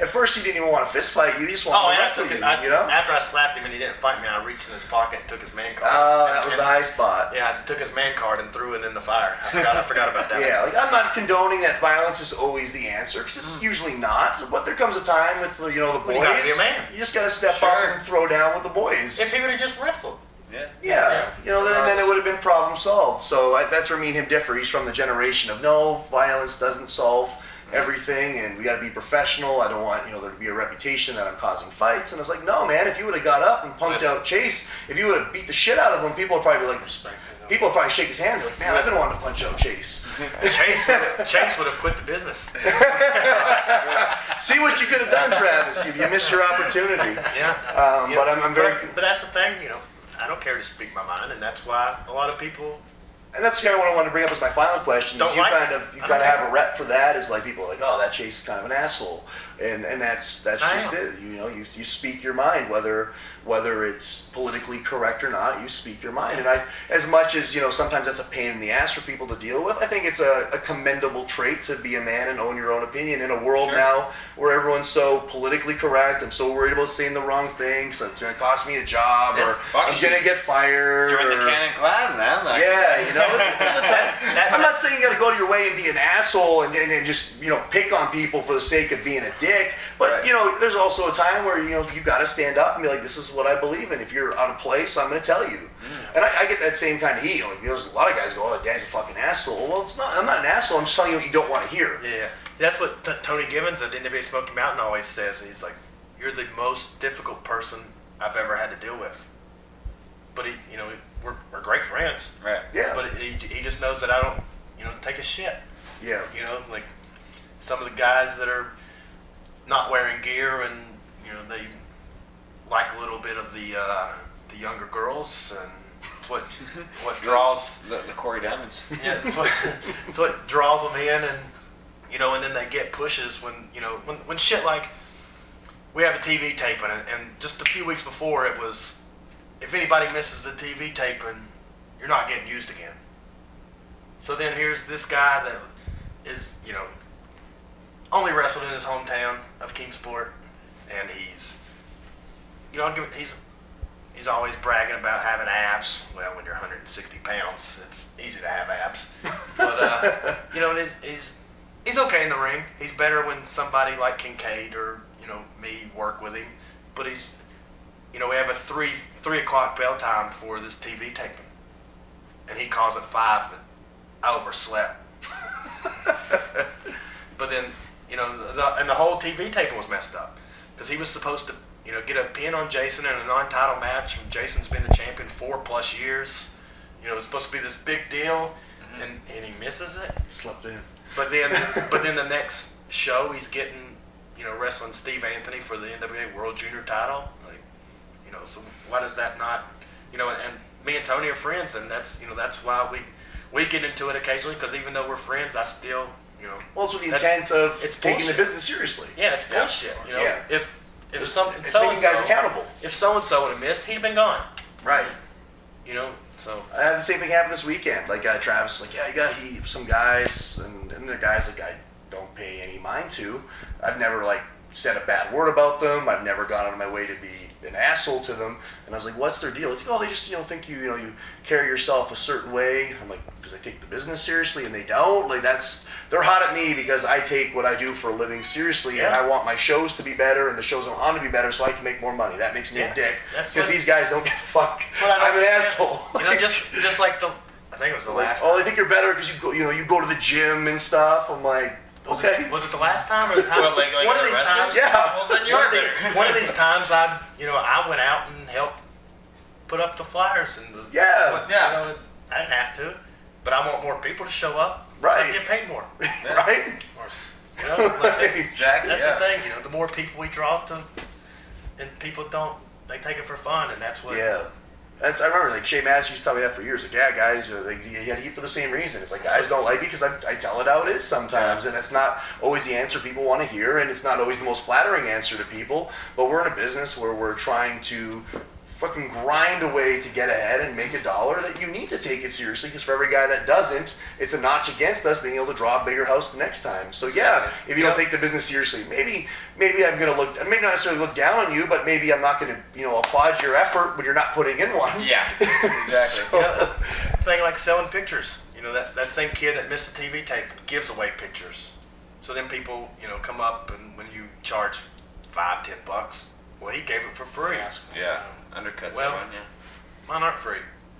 at first he didn't even want to fist fight you. He just wanted to wrestle you. You know. After I slapped him and he didn't fight me, I reached in his pocket and took his man card. Oh, that was the high spot. Yeah, I took his man card and threw it in the fire. I forgot about that. Yeah, like I'm not condoning that violence is always the answer, because it's usually not. But there comes a time with the boys. Well, you gotta be a man. You just gotta step up and throw down with the boys. If he would have just wrestled. Yeah, then it would have been problem solved. So that's where me and him differ. He's from the generation of no, violence doesn't solve everything, and we got to be professional. I don't want there to be a reputation that I'm causing fights. And it's like, no, man. If you would have got up and punked out Chase, if you would have beat the shit out of him, people would probably be like, people would probably shake his hand, and be like, man, I've been wanting to punch out Chase. Chase would have quit the business. See what you could have done, Travis. You missed your opportunity. Yeah. But I'm very. But that's the thing, I don't care to speak my mind, and that's why a lot of people. And that's kind of what I wanted to bring up as my final question. Don't you like kind it. of have a rep for that. Is like people are like, oh, that Chase is kind of an asshole, and that's just it. You speak your mind, whether it's politically correct or not. You speak your mind, and as much as sometimes that's a pain in the ass for people to deal with. I think it's a commendable trait to be a man and own your own opinion in a world now where everyone's so politically correct. I'm so worried about saying the wrong thing, so it's going to cost me a job, or I'm going to get fired. Join the Cannon Clan, man. Like, there's a time. I'm not saying you got to go to your way and be an asshole and just pick on people for the sake of being a dick. But there's also a time where you got to stand up and be like, this is what I believe in. If you're out of place, I'm going to tell you. And I get that same kind of heat. Like, there's a lot of guys go, oh, that guy's a fucking asshole. Well, it's not. I'm not an asshole. I'm just telling you what you don't want to hear. Yeah, that's what Tony Gibbons at NWA Smoky Mountain always says. He's like, you're the most difficult person I've ever had to deal with. But we're great friends. Right. Yeah. But he just knows that I don't, take a shit. Yeah. Like some of the guys that are not wearing gear and they like a little bit of the younger girls, and it's what draws the Corey Diamonds. Yeah, it's what draws them in, and and then they get pushes when shit like we have a TV taping, and just a few weeks before it was, if anybody misses the TV taping, you're not getting used again. So then here's this guy that is only wrestled in his hometown of Kingsport, and he's he's always bragging about having abs. Well, when you're 160 pounds, it's easy to have abs. But he's okay in the ring. He's better when somebody like Kincaid or me work with him. But he's we have a 3 o'clock bell time for this TV taping, and he calls it 5. And I overslept. But then the whole TV taping was messed up because he was supposed to get a pin on Jason in a non-title match. Jason's been the champion 4+ years. It's supposed to be this big deal, and he misses it. Slept in. But then the next show he's getting wrestling Steve Anthony for the NWA World Junior title. Like so why does that not and me and Tony are friends, and that's why we get into it occasionally, because even though we're friends, I still Well, it's with the intent of taking the bullshit. business seriously. Yeah, it's bullshit. Yeah. If It's so making guys accountable. If so and so would have missed, he'd have been gone. Right. So I had the same thing happen this weekend. Like Travis, like, yeah, you got to heat some guys, and they're guys like I don't pay any mind to. I've never said a bad word about them. I've never gone out of my way to be an asshole to them. And I was like, what's their deal? It's like, oh, they just think you carry yourself a certain way. I'm like, because I take the business seriously, and they don't. Like they're hot at me because I take what I do for a living seriously, and I want my shows to be better, and the shows I'm on to be better, so I can make more money. That makes me a dick, because these guys don't give a fuck. I'm an asshole. Just like I think it was the last. Oh, they think you're better because you go to the gym and stuff. I'm like, okay. Was it the last time or the time? Well, like one of these times. Yeah. Well, then you're better. One of these times, I went out and helped put up the flyers and Yeah. I didn't have to, but I want more people to show up. Right. So I get paid more. Right. Exactly. That's the thing. The more people we draw to, and people they take it for fun, and that's what. Yeah. I remember Shea Massey used to tell me that for years. Like, yeah, guys, you had to eat for the same reason. It's like, guys don't like me because I tell it how it is sometimes, and it's not always the answer people want to hear, and it's not always the most flattering answer to people. But we're in a business where we're trying to fucking grind away to get ahead and make $1, that you need to take it seriously, because for every guy that doesn't, it's a notch against us being able to draw a bigger house the next time. So yeah, if you don't take the business seriously, maybe I'm gonna look, I may not necessarily look down on you, but maybe I'm not gonna, applaud your effort when you're not putting in one. Yeah, exactly. So, Thing like selling pictures. That same kid that missed the TV tape gives away pictures. So then people, come up, and when you charge $5-10, well, he gave it for free. Yeah, undercuts Well, everyone. Yeah. Mine aren't free.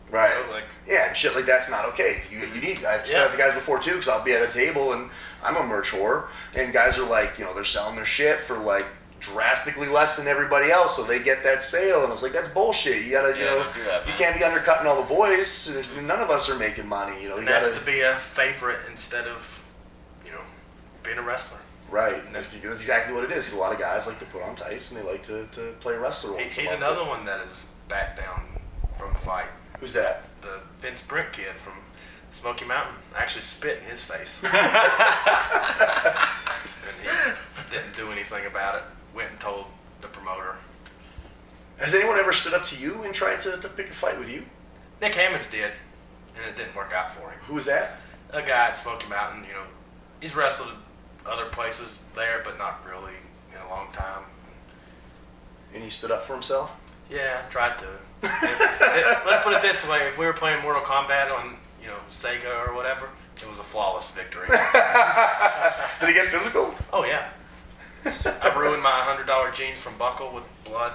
right. Like, Yeah, and shit like that's not okay. You need. I've said it to guys before too, because I'll be at a table and I'm a merch whore, and guys are like, they're selling their shit for like drastically less than everybody else, so they get that sale, and it's like, that's bullshit. You gotta, don't do that, you man. can't be undercutting all the boys. None of us are making money. You and gotta, that's to be a favorite instead of, being a wrestler. right. And that's exactly what it is. 'Cause a lot of guys like to put on tights and they like to play wrestler roles. He's another one that is back down from the fight. Who's that? The Vince Brink kid from Smoky Mountain. I actually spit in his face. And he didn't do anything about it. Went and told the promoter. Has anyone ever stood up to you and tried to pick a fight with you? Nick Hammonds did, and it didn't work out for him. Who was that? A guy at Smoky Mountain, he's wrestled other places there, but not really in a long time. And he stood up for himself? Yeah, I tried to. Let's put it this way: if we were playing Mortal Kombat on, Sega or whatever, it was a flawless victory. Did he get physical? Oh yeah. I ruined my $100 jeans from Buckle with blood.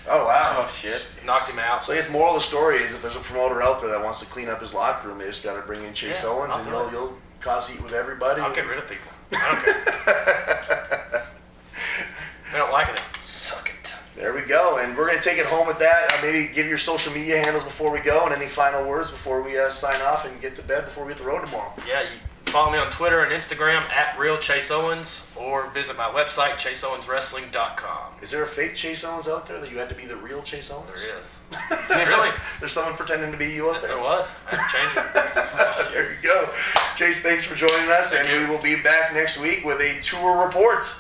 Oh wow. Oh shit. Knocked him out. So I guess moral of the story is, if there's a promoter out there that wants to clean up his locker room, they just got to bring in Chase Yeah, Owens, I'll and do it. you'll cause heat with everybody. I'll get rid of people. I don't care. They don't like it. Suck it. There we go, and we're gonna take it home with that. Maybe give your social media handles before we go, and any final words before we sign off and get to bed before we hit the road tomorrow. Yeah, you follow me on Twitter and Instagram at @RealChaseOwens, or visit my website chaseowenswrestling.com. Is there a fake Chase Owens out there that you had to be the real Chase Owens? There is. Really? There's someone pretending to be you out there? There was. I had to change it. There you go. Chase, thanks for joining us, and we will be back next week with a tour report.